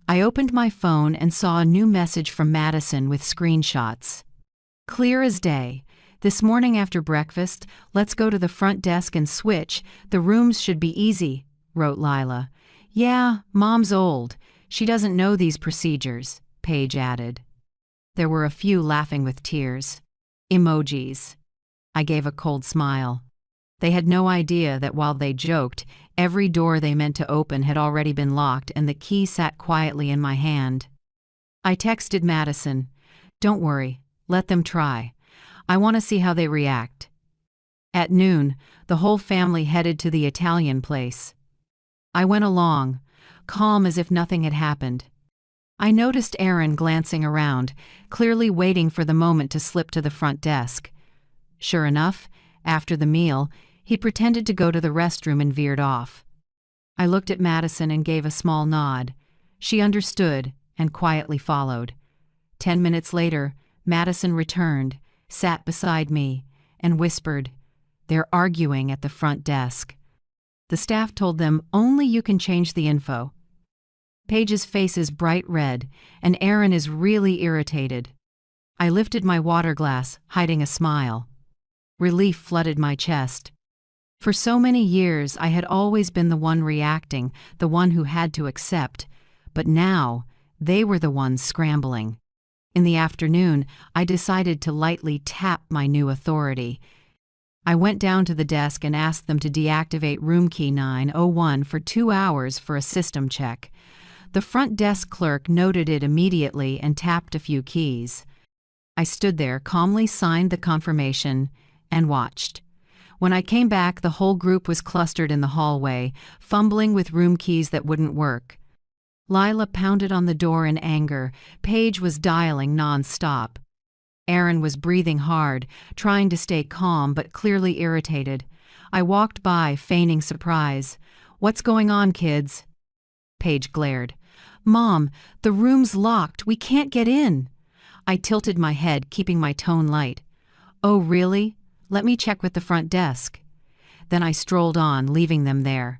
I opened my phone and saw a new message from Madison with screenshots. "Clear as day. This morning after breakfast, let's go to the front desk and switch. The rooms should be easy," wrote Lila. "Yeah, Mom's old. She doesn't know these procedures," Paige added. There were a few laughing with tears. Emojis. I gave a cold smile. They had no idea that while they joked, every door they meant to open had already been locked and the key sat quietly in my hand. I texted Madison, "Don't worry, let them try. I want to see how they react." At noon, the whole family headed to the Italian place. I went along, calm as if nothing had happened. I noticed Aaron glancing around, clearly waiting for the moment to slip to the front desk. Sure enough, after the meal, He pretended to go to the restroom and veered off. I looked at Madison and gave a small nod. She understood and quietly followed. 10 minutes later, Madison returned, sat beside me, and whispered, "They're arguing at the front desk. The staff told them only you can change the info." Paige's face is bright red, and Aaron is really irritated. I lifted my water glass, hiding a smile. Relief flooded my chest. For so many years, I had always been the one reacting, the one who had to accept. But now, they were the ones scrambling. In the afternoon, I decided to lightly tap my new authority. I went down to the desk and asked them to deactivate room key 901 for 2 hours for a system check. The front desk clerk noted it immediately and tapped a few keys. I stood there, calmly signed the confirmation, and watched. When I came back, the whole group was clustered in the hallway, fumbling with room keys that wouldn't work. Lila pounded on the door in anger. Paige was dialing non-stop. Aaron was breathing hard, trying to stay calm but clearly irritated. I walked by, feigning surprise. "What's going on, kids?" Paige glared. "Mom, the room's locked. We can't get in." I tilted my head, keeping my tone light. "Oh, really? Let me check with the front desk." Then I strolled on, leaving them there.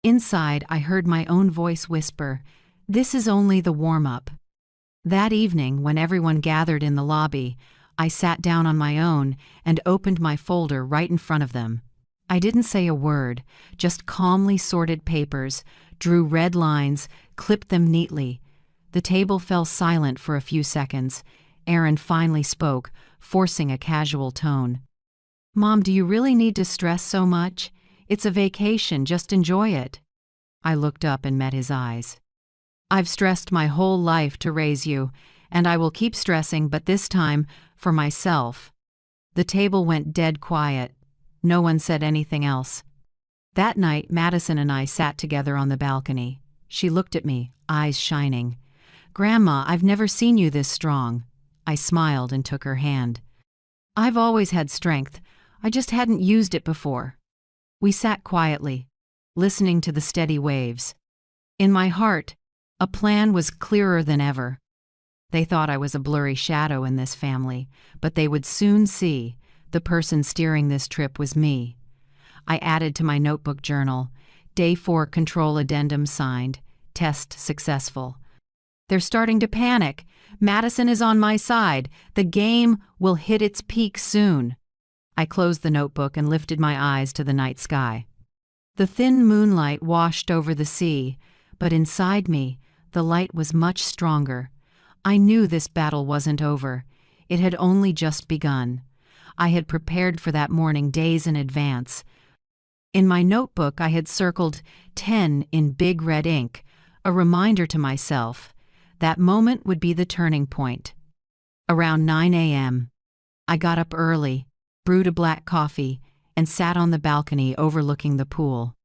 Inside, I heard my own voice whisper, "This is only the warm-up." That evening, when everyone gathered in the lobby, I sat down on my own and opened my folder right in front of them. I didn't say a word, just calmly sorted papers, drew red lines, clipped them neatly. The table fell silent for a few seconds. Aaron finally spoke, forcing a casual tone. "Mom, do you really need to stress so much? It's a vacation, just enjoy it." I looked up and met his eyes. "I've stressed my whole life to raise you, and I will keep stressing, but this time, for myself." The table went dead quiet. No one said anything else. That night, Madison and I sat together on the balcony. She looked at me, eyes shining. "Grandma, I've never seen you this strong." I smiled and took her hand. "I've always had strength. I just hadn't used it before." We sat quietly, listening to the steady waves. In my heart, a plan was clearer than ever. They thought I was a blurry shadow in this family, but they would soon see the person steering this trip was me. I added to my notebook journal, Day 4 control addendum signed, test successful. "They're starting to panic. Madison is on my side. The game will hit its peak soon." I closed the notebook and lifted my eyes to the night sky. The thin moonlight washed over the sea, but inside me, the light was much stronger. I knew this battle wasn't over. It had only just begun. I had prepared for that morning days in advance. In my notebook, I had circled 10 in big red ink, a reminder to myself. That moment would be the turning point. Around 9 a.m., I got up early, brewed a black coffee, and sat on the balcony overlooking the pool.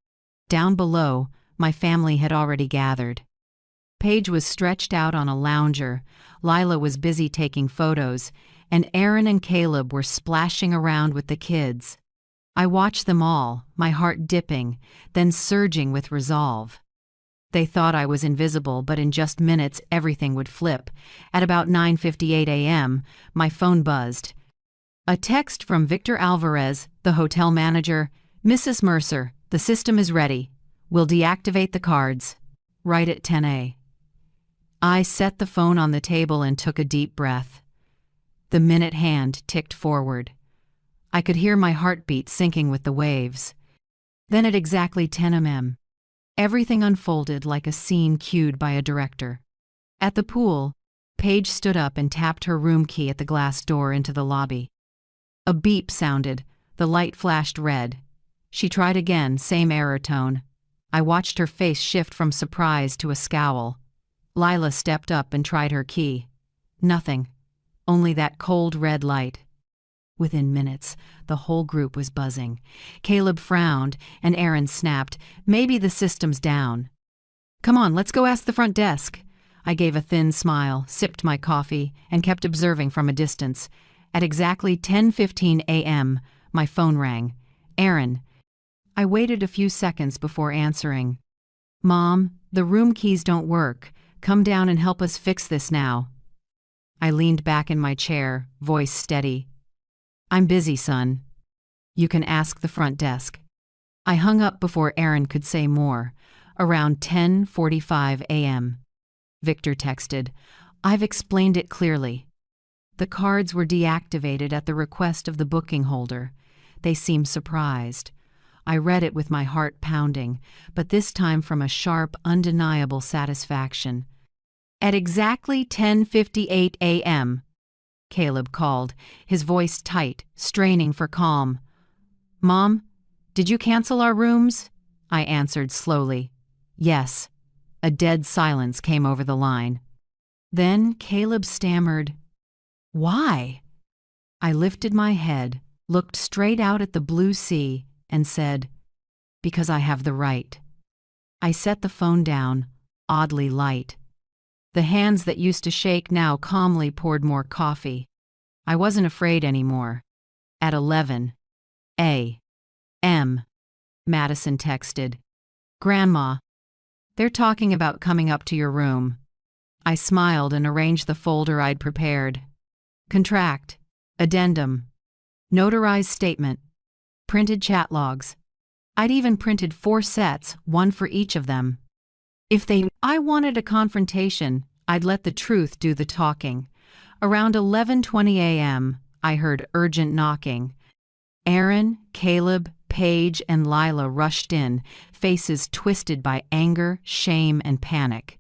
Down below, my family had already gathered. Paige was stretched out on a lounger, Lila was busy taking photos, and Aaron and Caleb were splashing around with the kids. I watched them all, my heart dipping, then surging with resolve. They thought I was invisible, but in just minutes everything would flip. At about 9:58 a.m., my phone buzzed. A text from Victor Alvarez, the hotel manager. "Mrs. Mercer, the system is ready. We'll deactivate the cards. Right at 10 a.m. I set the phone on the table and took a deep breath. The minute hand ticked forward. I could hear my heartbeat sinking with the waves. Then at exactly 10 a.m., everything unfolded like a scene cued by a director. At the pool, Paige stood up and tapped her room key at the glass door into the lobby. A beep sounded. The light flashed red. She tried again, same error tone. I watched her face shift from surprise to a scowl. Lila stepped up and tried her key. Nothing. Only that cold red light. Within minutes, the whole group was buzzing. Caleb frowned, and Aaron snapped, "Maybe the system's down." "Come on, let's go ask the front desk." I gave a thin smile, sipped my coffee, and kept observing from a distance. At exactly 10:15 a.m., my phone rang. Aaron. I waited a few seconds before answering. Mom, the room keys don't work. Come down and help us fix this now. I leaned back in my chair, voice steady. I'm busy, son. You can ask the front desk. I hung up before Aaron could say more. Around 10:45 a.m. Victor texted, I've explained it clearly. The cards were deactivated at the request of the booking holder. They seemed surprised. I read it with my heart pounding, but this time from a sharp, undeniable satisfaction. At exactly 10:58 a.m., Caleb called, his voice tight, straining for calm. Mom, did you cancel our rooms? I answered slowly. Yes. A dead silence came over the line. Then Caleb stammered, Why? I lifted my head, looked straight out at the blue sea, and said, Because I have the right. I set the phone down, oddly light. The hands that used to shake now calmly poured more coffee. I wasn't afraid anymore. At 11 a.m., Madison texted, Grandma, they're talking about coming up to your room. I smiled and arranged the folder I'd prepared. Contract, addendum, notarized statement, printed chat logs. I'd even printed 4 sets, one for each of them. I wanted a confrontation, I'd let the truth do the talking. Around 11:20 a.m., I heard urgent knocking. Aaron, Caleb, Paige, and Lila rushed in, faces twisted by anger, shame, and panic.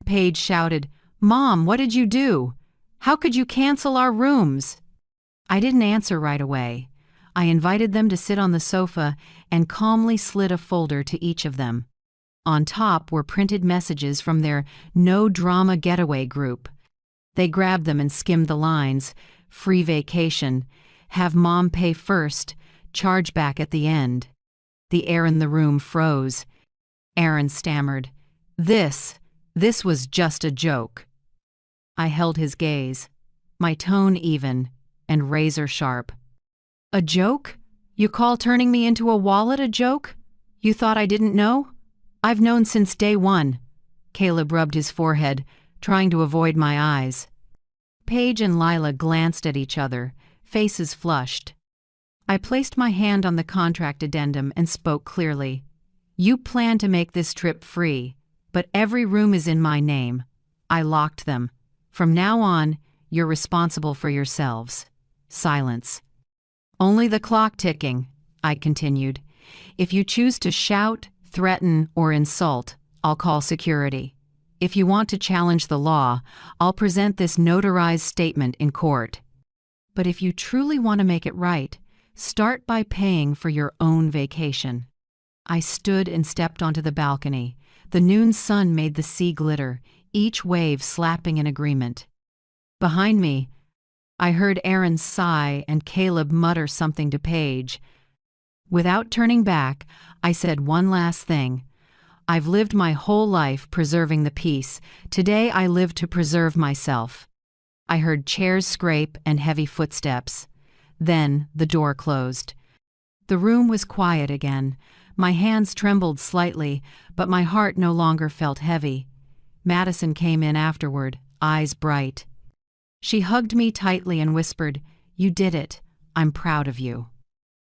Paige shouted, Mom, what did you do? How could you cancel our rooms? I didn't answer right away. I invited them to sit on the sofa and calmly slid a folder to each of them. On top were printed messages from their no-drama getaway group. They grabbed them and skimmed the lines. Free vacation. Have Mom pay first. Charge back at the end. The air in the room froze. Aaron stammered, This was just a joke. I held his gaze, my tone even and razor sharp. A joke? You call turning me into a wallet a joke? You thought I didn't know? I've known since day one. Caleb rubbed his forehead, trying to avoid my eyes. Paige and Lila glanced at each other, faces flushed. I placed my hand on the contract addendum and spoke clearly. You plan to make this trip free, but every room is in my name. I locked them. From now on, you're responsible for yourselves. Silence. Only the clock ticking, I continued. If you choose to shout, threaten, or insult, I'll call security. If you want to challenge the law, I'll present this notarized statement in court. But if you truly want to make it right, start by paying for your own vacation. I stood and stepped onto the balcony. The noon sun made the sea glitter, each wave slapping in agreement. Behind me, I heard Aaron sigh and Caleb mutter something to Paige. Without turning back, I said one last thing. I've lived my whole life preserving the peace. Today I live to preserve myself. I heard chairs scrape and heavy footsteps. Then the door closed. The room was quiet again. My hands trembled slightly, but my heart no longer felt heavy. Madison came in afterward, eyes bright. She hugged me tightly and whispered, You did it. I'm proud of you.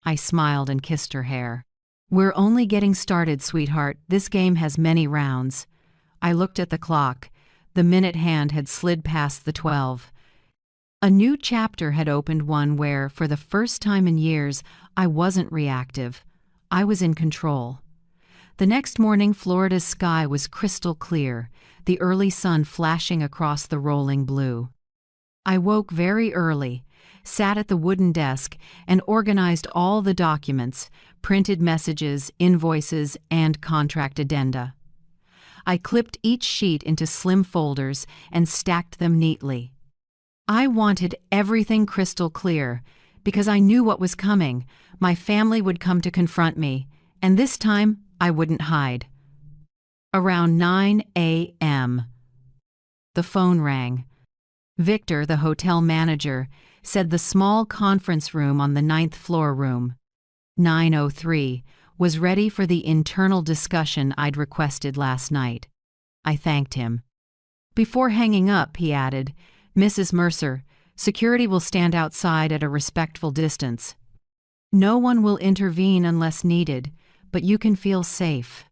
I smiled and kissed her hair. We're only getting started, sweetheart. This game has many rounds. I looked at the clock. The minute hand had slid past the 12. A new chapter had opened, one where, for the first time in years, I wasn't reactive. I was in control. The next morning, Florida's sky was crystal clear, the early sun flashing across the rolling blue. I woke very early, sat at the wooden desk, and organized all the documents, printed messages, invoices, and contract addenda. I clipped each sheet into slim folders and stacked them neatly. I wanted everything crystal clear, because I knew what was coming. My family would come to confront me, and this time I wouldn't hide. Around 9 a.m., the phone rang. Victor, the hotel manager, said the small conference room on the ninth floor room. 903 was ready for the internal discussion I'd requested last night. I thanked him. Before hanging up, he added, "Mrs. Mercer, security will stand outside at a respectful distance. No one will intervene unless needed, but you can feel safe."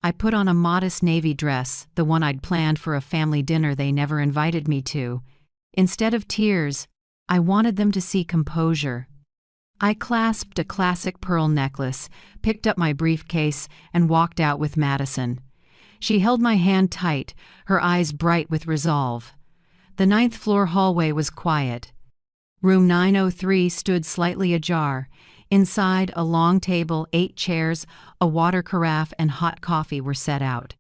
I put on a modest navy dress, the one I'd planned for a family dinner they never invited me to. Instead of tears, I wanted them to see composure. I clasped a classic pearl necklace, picked up my briefcase, and walked out with Madison. She held my hand tight, her eyes bright with resolve. The ninth floor hallway was quiet. Room 903 stood slightly ajar. Inside, a long table, 8 chairs, a water carafe, and hot coffee were set out.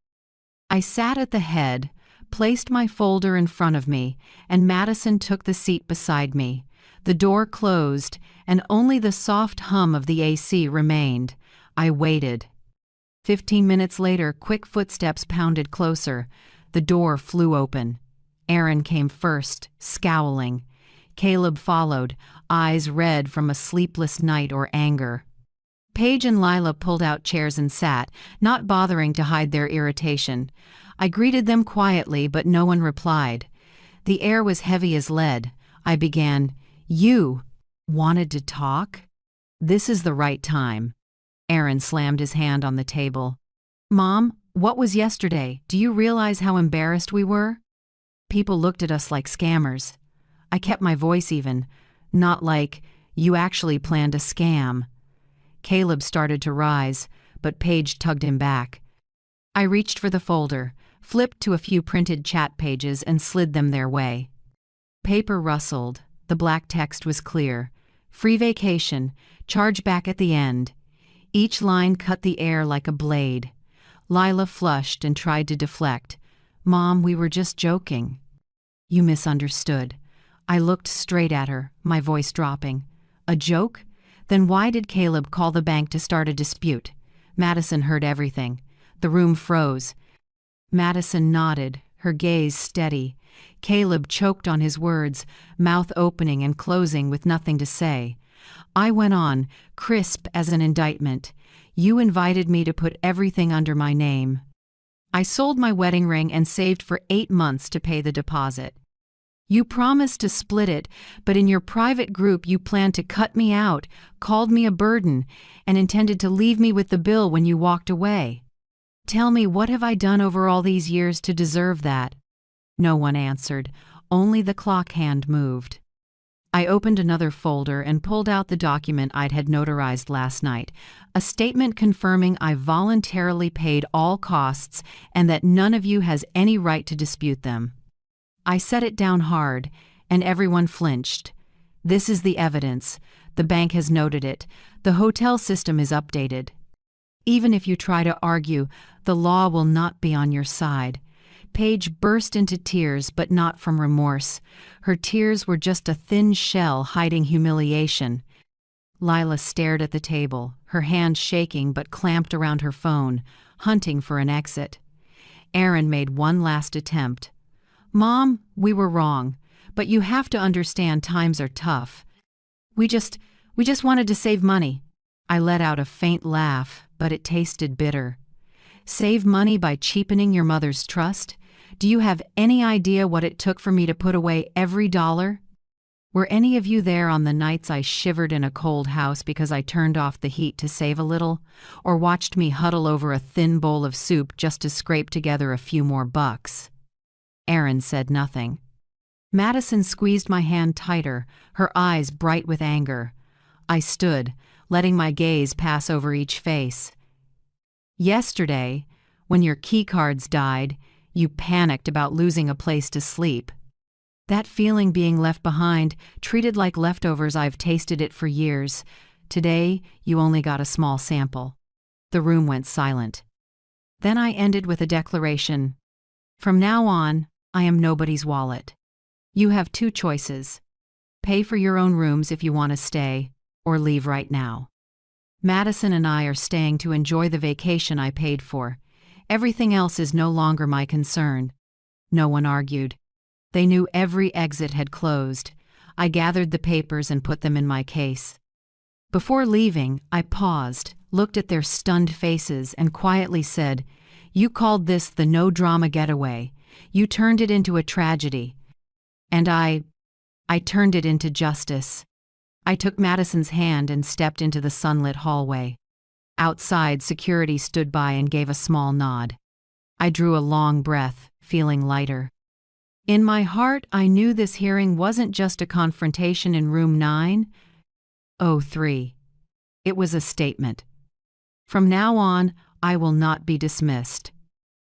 I sat at the head, placed my folder in front of me, and Madison took the seat beside me. The door closed, and only the soft hum of the AC remained. I waited. 15 minutes later, quick footsteps pounded closer. The door flew open. Aaron came first, scowling. Caleb followed, eyes red from a sleepless night or anger. Paige and Lila pulled out chairs and sat, not bothering to hide their irritation. I greeted them quietly, but no one replied. The air was heavy as lead. I began, "You wanted to talk? This is the right time." Aaron slammed his hand on the table. "Mom, what was yesterday? Do you realize how embarrassed we were?" People looked at us like scammers. I kept my voice even, not like, "You actually planned a scam." Caleb started to rise, but Paige tugged him back. I reached for the folder, flipped to a few printed chat pages, and slid them their way. Paper rustled. The black text was clear. "Free vacation, charge back at the end." Each line cut the air like a blade. Lila flushed and tried to deflect. "Mom, we were just joking." "You misunderstood." I looked straight at her, my voice dropping. "A joke? Then why did Caleb call the bank to start a dispute?" Madison heard everything. The room froze. Madison nodded, her gaze steady. Caleb choked on his words, mouth opening and closing with nothing to say. I went on, crisp as an indictment. "You invited me to put everything under my name. I sold my wedding ring and saved for 8 months to pay the deposit. You promised to split it, but in your private group you planned to cut me out, called me a burden, and intended to leave me with the bill when you walked away. Tell me, what have I done over all these years to deserve that?" No one answered. Only the clock hand moved. I opened another folder and pulled out the document I'd had notarized last night, a statement confirming I voluntarily paid all costs and that none of you has any right to dispute them. I set it down hard, and everyone flinched. "This is the evidence. The bank has noted it. The hotel system is updated. Even if you try to argue, the law will not be on your side." Paige burst into tears, but not from remorse. Her tears were just a thin shell hiding humiliation. Lila stared at the table, her hand shaking but clamped around her phone, hunting for an exit. Aaron made one last attempt. "Mom, we were wrong, but you have to understand times are tough. We just wanted to save money." I let out a faint laugh, but it tasted bitter. "Save money by cheapening your mother's trust? Do you have any idea what it took for me to put away every dollar? Were any of you there on the nights I shivered in a cold house because I turned off the heat to save a little, or watched me huddle over a thin bowl of soup just to scrape together a few more bucks?" Aaron said nothing. Madison squeezed my hand tighter, her eyes bright with anger. I stood, letting my gaze pass over each face. "Yesterday, when your keycards died, you panicked about losing a place to sleep. That feeling being left behind, treated like leftovers, I've tasted it for years. Today, you only got a small sample." The room went silent. Then I ended with a declaration. "From now on, I am nobody's wallet. You have 2 choices. Pay for your own rooms if you want to stay, or leave right now. Madison and I are staying to enjoy the vacation I paid for. Everything else is no longer my concern." No one argued. They knew every exit had closed. I gathered the papers and put them in my case. Before leaving, I paused, looked at their stunned faces, and quietly said, "You called this the no-drama getaway. You turned it into a tragedy. And I turned it into justice." I took Madison's hand and stepped into the sunlit hallway. Outside, security stood by and gave a small nod. I drew a long breath, feeling lighter. In my heart, I knew this hearing wasn't just a confrontation in room 903. It was a statement. From now on, I will not be dismissed.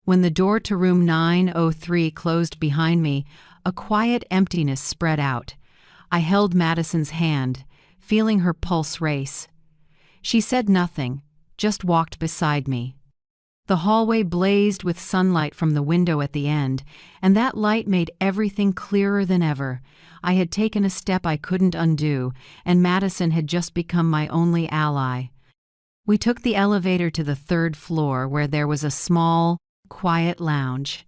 When the door to room 903 closed behind me, a quiet emptiness spread out. I held Madison's hand, feeling her pulse race. She said nothing, just walked beside me. The hallway blazed with sunlight from the window at the end, and that light made everything clearer than ever. I had taken a step I couldn't undo, and Madison had just become my only ally. We took the elevator to the 3rd floor, where there was a small, quiet lounge.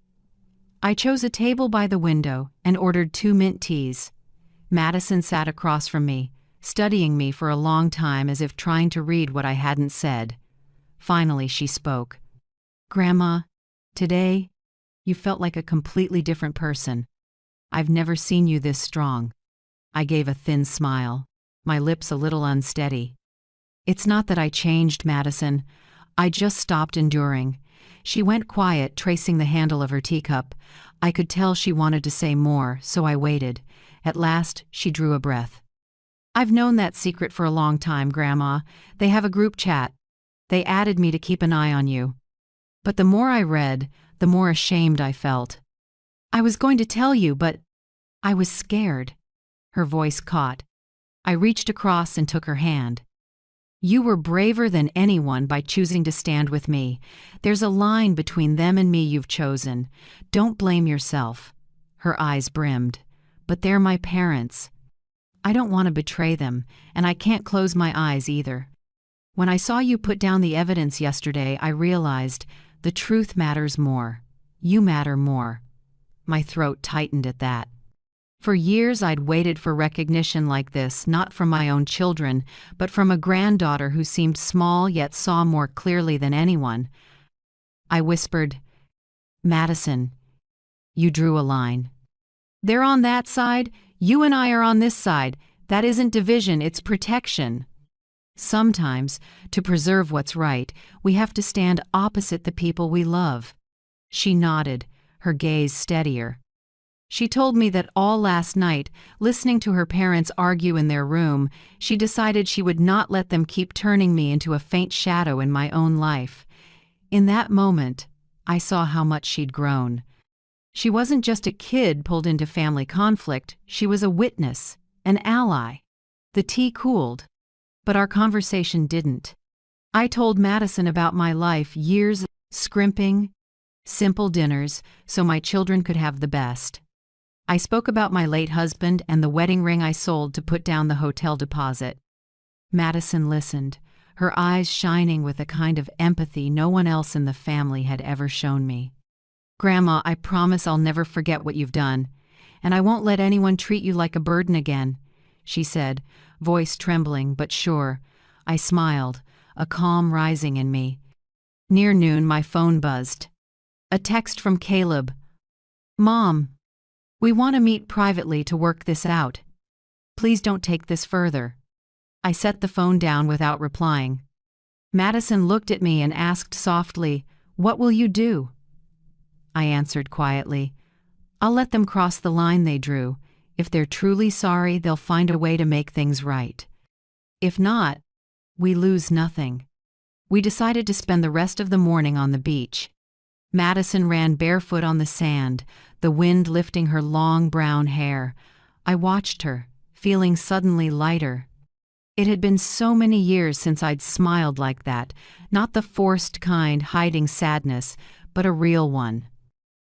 I chose a table by the window and ordered 2 mint teas. Madison sat across from me, studying me for a long time as if trying to read what I hadn't said. Finally, she spoke. "Grandma, today, you felt like a completely different person. I've never seen you this strong." I gave a thin smile, my lips a little unsteady. "It's not that I changed, Madison. I just stopped enduring." She went quiet, tracing the handle of her teacup. I could tell she wanted to say more, so I waited. At last, she drew a breath. "I've known that secret for a long time, Grandma. They have a group chat. They added me to keep an eye on you." But the more I read, the more ashamed I felt. "I was going to tell you, but I was scared." Her voice caught. I reached across and took her hand. "You were braver than anyone by choosing to stand with me. There's a line between them and me you've chosen. Don't blame yourself." Her eyes brimmed. "But they're my parents. I don't want to betray them, and I can't close my eyes either. When I saw you put down the evidence yesterday, I realized the truth matters more. You matter more." My throat tightened at that. For years I'd waited for recognition like this, not from my own children, but from a granddaughter who seemed small yet saw more clearly than anyone. I whispered, "Madison, you drew a line. They're on that side, you and I are on this side. That isn't division, it's protection. Sometimes, to preserve what's right, we have to stand opposite the people we love." She nodded, her gaze steadier. She told me that all last night, listening to her parents argue in their room, she decided she would not let them keep turning me into a faint shadow in my own life. In that moment, I saw how much she'd grown. She wasn't just a kid pulled into family conflict, she was a witness, an ally. The tea cooled, but our conversation didn't. I told Madison about my life, years scrimping, simple dinners, so my children could have the best. I spoke about my late husband and the wedding ring I sold to put down the hotel deposit. Madison listened, her eyes shining with a kind of empathy no one else in the family had ever shown me. "Grandma, I promise I'll never forget what you've done, and I won't let anyone treat you like a burden again," she said, voice trembling but sure. I smiled, a calm rising in me. Near noon, my phone buzzed. A text from Caleb. "Mom, we want to meet privately to work this out. Please don't take this further." I set the phone down without replying. Madison looked at me and asked softly, "What will you do?" I answered quietly, "I'll let them cross the line they drew. If they're truly sorry, they'll find a way to make things right. If not, we lose nothing." We decided to spend the rest of the morning on the beach. Madison ran barefoot on the sand, the wind lifting her long brown hair. I watched her, feeling suddenly lighter. It had been so many years since I'd smiled like that, not the forced kind hiding sadness, but a real one.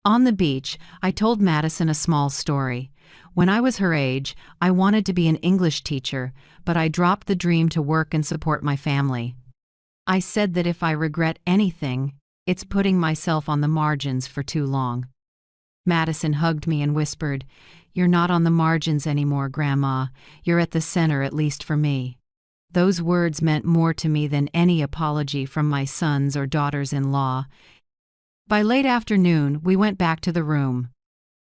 On the beach, I told Madison a small story. When I was her age, I wanted to be an English teacher, but I dropped the dream to work and support my family. I said that if I regret anything, it's putting myself on the margins for too long. Madison hugged me and whispered, "You're not on the margins anymore, Grandma. You're at the center, at least for me." Those words meant more to me than any apology from my sons or daughters-in-law. By late afternoon, we went back to the room.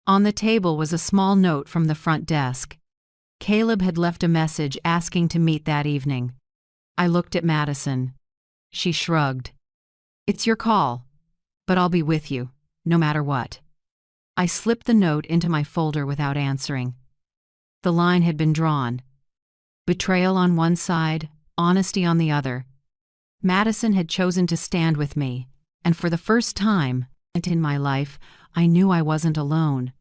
On the table was a small note from the front desk. Caleb had left a message asking to meet that evening. I looked at Madison. She shrugged. "It's your call, but I'll be with you, no matter what." I slipped the note into my folder without answering. The line had been drawn. Betrayal on one side, honesty on the other. Madison had chosen to stand with me, and for the first time in my life, I knew I wasn't alone.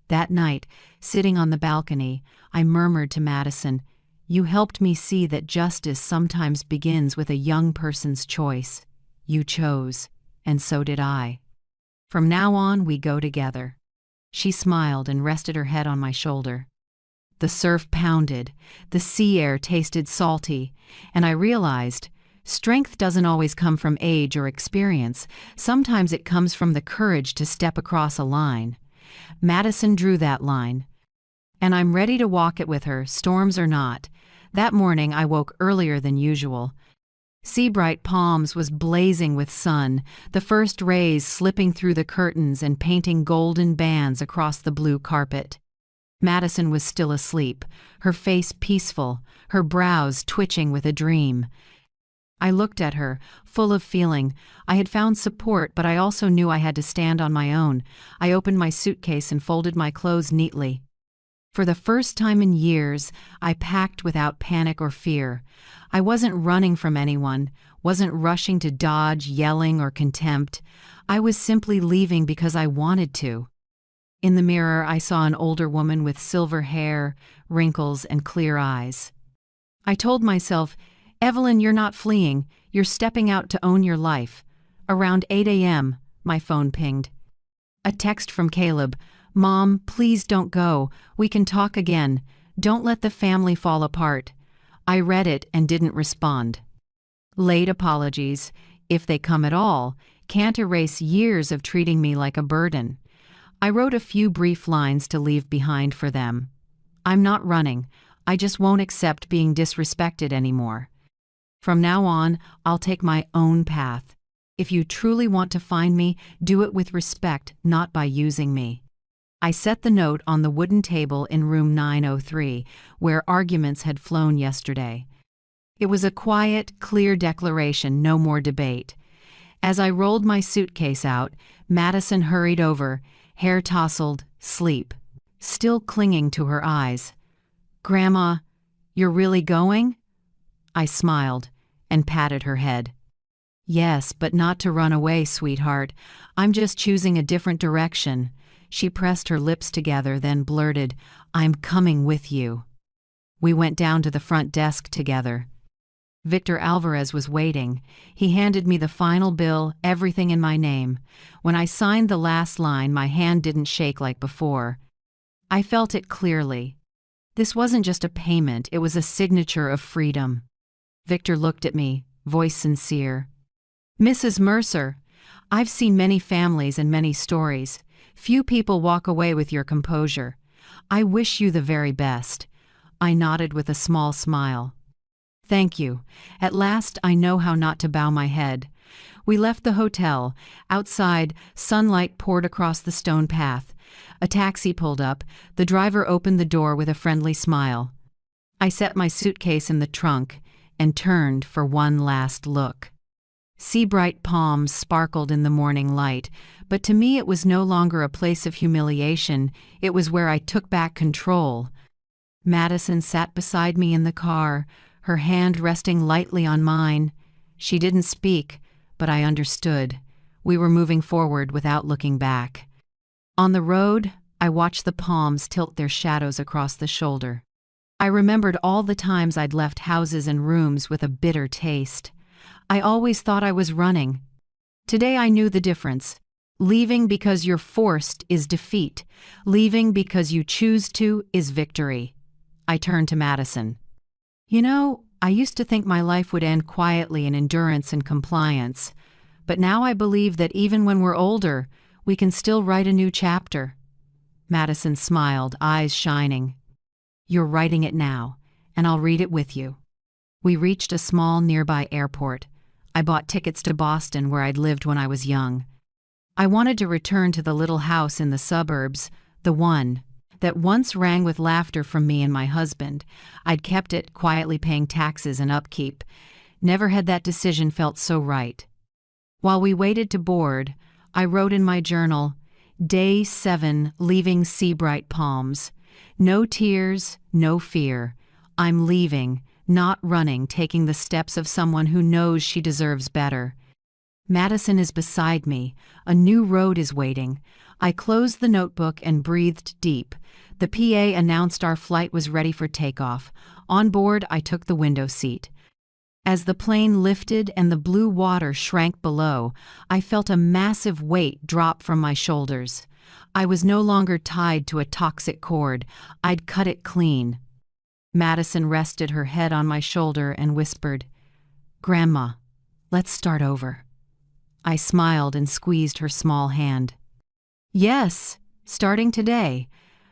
That night, sitting on the balcony, I murmured to Madison, "You helped me see that justice sometimes begins with a young person's choice. You chose, and so did I. From now on, we go together." She smiled and rested her head on my shoulder. The surf pounded, the sea air tasted salty, and I realized strength doesn't always come from age or experience. Sometimes it comes from the courage to step across a line. Madison drew that line, and I'm ready to walk it with her, storms or not. That morning I woke earlier than usual. Seabright Palms was blazing with sun, the first rays slipping through the curtains and painting golden bands across the blue carpet. Madison was still asleep, her face peaceful, her brows twitching with a dream. I looked at her, full of feeling. I had found support, but I also knew I had to stand on my own. I opened my suitcase and folded my clothes neatly. For the first time in years, I packed without panic or fear. I wasn't running from anyone, wasn't rushing to dodge, yelling, or contempt. I was simply leaving because I wanted to. In the mirror, I saw an older woman with silver hair, wrinkles, and clear eyes. I told myself, "Evelyn, you're not fleeing. You're stepping out to own your life." Around 8 a.m., my phone pinged. A text from Caleb. "Mom, please don't go. We can talk again. Don't let the family fall apart." I read it and didn't respond. Late apologies, if they come at all, can't erase years of treating me like a burden. I wrote a few brief lines to leave behind for them. "I'm not running. I just won't accept being disrespected anymore. From now on, I'll take my own path. If you truly want to find me, do it with respect, not by using me." I set the note on the wooden table in room 903, where arguments had flown yesterday. It was a quiet, clear declaration, no more debate. As I rolled my suitcase out, Madison hurried over, hair tousled, sleep, still clinging to her eyes. "Grandma, you're really going?" I smiled and patted her head. "Yes, but not to run away, sweetheart. I'm just choosing a different direction." She pressed her lips together, then blurted, "I'm coming with you." We went down to the front desk together. Victor Alvarez was waiting. He handed me the final bill, everything in my name. When I signed the last line, my hand didn't shake like before. I felt it clearly. This wasn't just a payment, it was a signature of freedom. Victor looked at me, voice sincere. "Mrs. Mercer, I've seen many families and many stories. Few people walk away with your composure. I wish you the very best." I nodded with a small smile. "Thank you. At last I know how not to bow my head." We left the hotel. Outside, sunlight poured across the stone path. A taxi pulled up. The driver opened the door with a friendly smile. I set my suitcase in the trunk and turned for one last look. Seabright Palms sparkled in the morning light, but to me it was no longer a place of humiliation. It was where I took back control. Madison sat beside me in the car, her hand resting lightly on mine. She didn't speak, but I understood. We were moving forward without looking back. On the road, I watched the palms tilt their shadows across the shoulder. I remembered all the times I'd left houses and rooms with a bitter taste. I always thought I was running. Today I knew the difference. Leaving because you're forced is defeat. Leaving because you choose to is victory. I turned to Madison. "You know, I used to think my life would end quietly in endurance and compliance. But now I believe that even when we're older, we can still write a new chapter." Madison smiled, eyes shining. You're writing it now, and I'll read it with you. We reached a small nearby airport. I bought tickets to Boston, where I'd lived when I was young. I wanted to return to the little house in the suburbs, the one that once rang with laughter from me and my husband. I'd kept it, quietly paying taxes and upkeep. Never had that decision felt so right. While we waited to board, I wrote in my journal, Day 7, leaving Seabright Palms. No tears, no fear. I'm leaving, not running, taking the steps of someone who knows she deserves better. Madison is beside me. A new road is waiting. I closed the notebook and breathed deep. The PA announced our flight was ready for takeoff. On board, I took the window seat. As the plane lifted and the blue water shrank below, I felt a massive weight drop from my shoulders. I was no longer tied to a toxic cord. I'd cut it clean. Madison rested her head on my shoulder and whispered, Grandma, let's start over. I smiled and squeezed her small hand. Yes, starting today.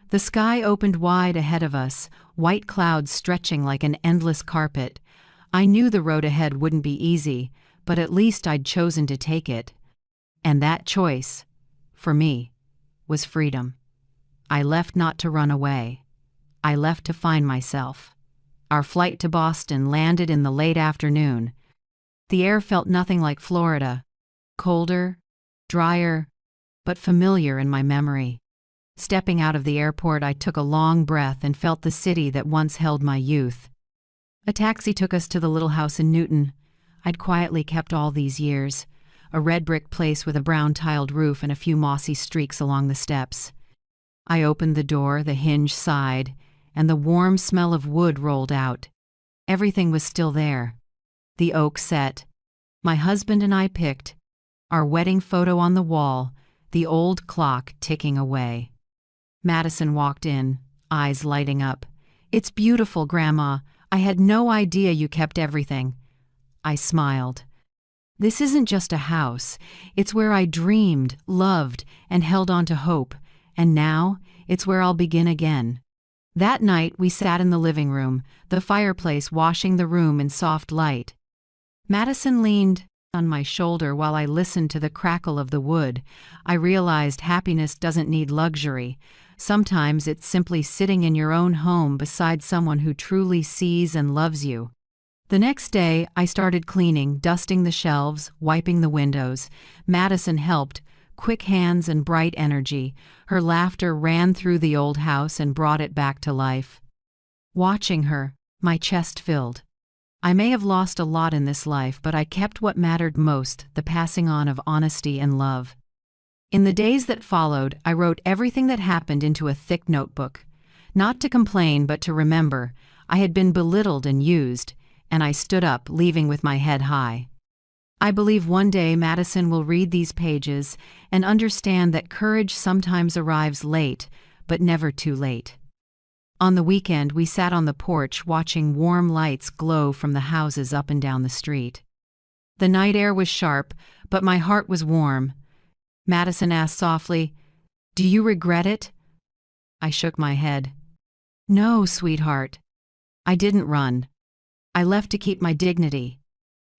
The sky opened wide ahead of us, white clouds stretching like an endless carpet. I knew the road ahead wouldn't be easy, but at least I'd chosen to take it. And that choice, for me, was freedom. I left not to run away. I left to find myself. Our flight to Boston landed in the late afternoon. The air felt nothing like Florida. Colder, drier, but familiar in my memory. Stepping out of the airport, I took a long breath and felt the city that once held my youth. A taxi took us to the little house in Newton. I'd quietly kept all these years. A red brick place with a brown tiled roof and a few mossy streaks along the steps. I opened the door, the hinge sighed, and the warm smell of wood rolled out. Everything was still there. The oak set. My husband and I picked. Our wedding photo on the wall, the old clock ticking away. Madison walked in, eyes lighting up. It's beautiful, Grandma. I had no idea you kept everything. I smiled. This isn't just a house. It's where I dreamed, loved, and held on to hope. And now, it's where I'll begin again. That night, we sat in the living room, the fireplace washing the room in soft light. Madison leaned on my shoulder while I listened to the crackle of the wood. I realized happiness doesn't need luxury. Sometimes it's simply sitting in your own home beside someone who truly sees and loves you. The next day, I started cleaning, dusting the shelves, wiping the windows. Madison helped, quick hands and bright energy. Her laughter ran through the old house and brought it back to life. Watching her, my chest filled. I may have lost a lot in this life, but I kept what mattered most, the passing on of honesty and love. In the days that followed, I wrote everything that happened into a thick notebook. Not to complain, but to remember. I had been belittled and used, and I stood up, leaving with my head high. I believe one day Madison will read these pages and understand that courage sometimes arrives late, but never too late. On the weekend, we sat on the porch watching warm lights glow from the houses up and down the street. The night air was sharp, but my heart was warm. Madison asked softly, "Do you regret it?" I shook my head. "No, sweetheart. I didn't run. I left to keep my dignity.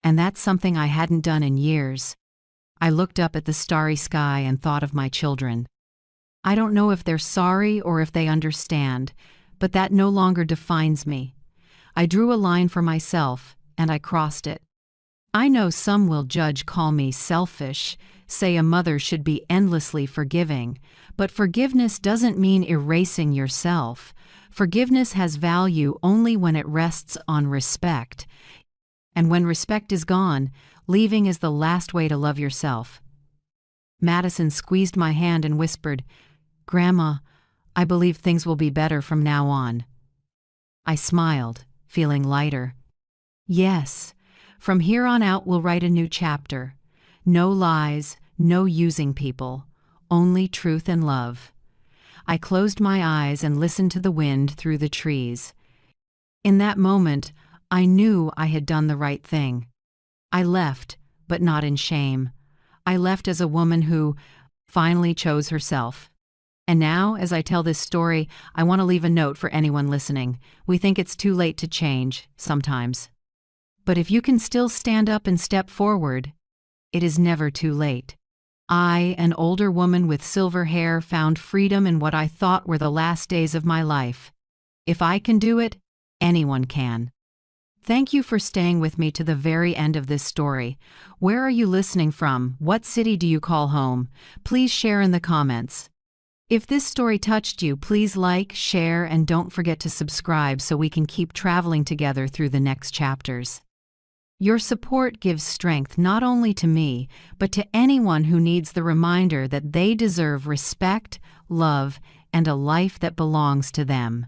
And that's something I hadn't done in years." I looked up at the starry sky and thought of my children. I don't know if they're sorry or if they understand, but that no longer defines me. I drew a line for myself, and I crossed it. I know some will call me selfish, say a mother should be endlessly forgiving, but forgiveness doesn't mean erasing yourself. Forgiveness has value only when it rests on respect. And when respect is gone, leaving is the last way to love yourself. Madison squeezed my hand and whispered, "Grandma, I believe things will be better from now on." I smiled, feeling lighter. Yes, from here on out we'll write a new chapter. No lies, no using people, only truth and love. I closed my eyes and listened to the wind through the trees. In that moment, I knew I had done the right thing. I left, but not in shame. I left as a woman who finally chose herself. And now, as I tell this story, I want to leave a note for anyone listening. We think it's too late to change, sometimes. But if you can still stand up and step forward, it is never too late. I, an older woman with silver hair, found freedom in what I thought were the last days of my life. If I can do it, anyone can. Thank you for staying with me to the very end of this story. Where are you listening from? What city do you call home? Please share in the comments. If this story touched you, please like, share, and don't forget to subscribe so we can keep traveling together through the next chapters. Your support gives strength not only to me, but to anyone who needs the reminder that they deserve respect, love, and a life that belongs to them.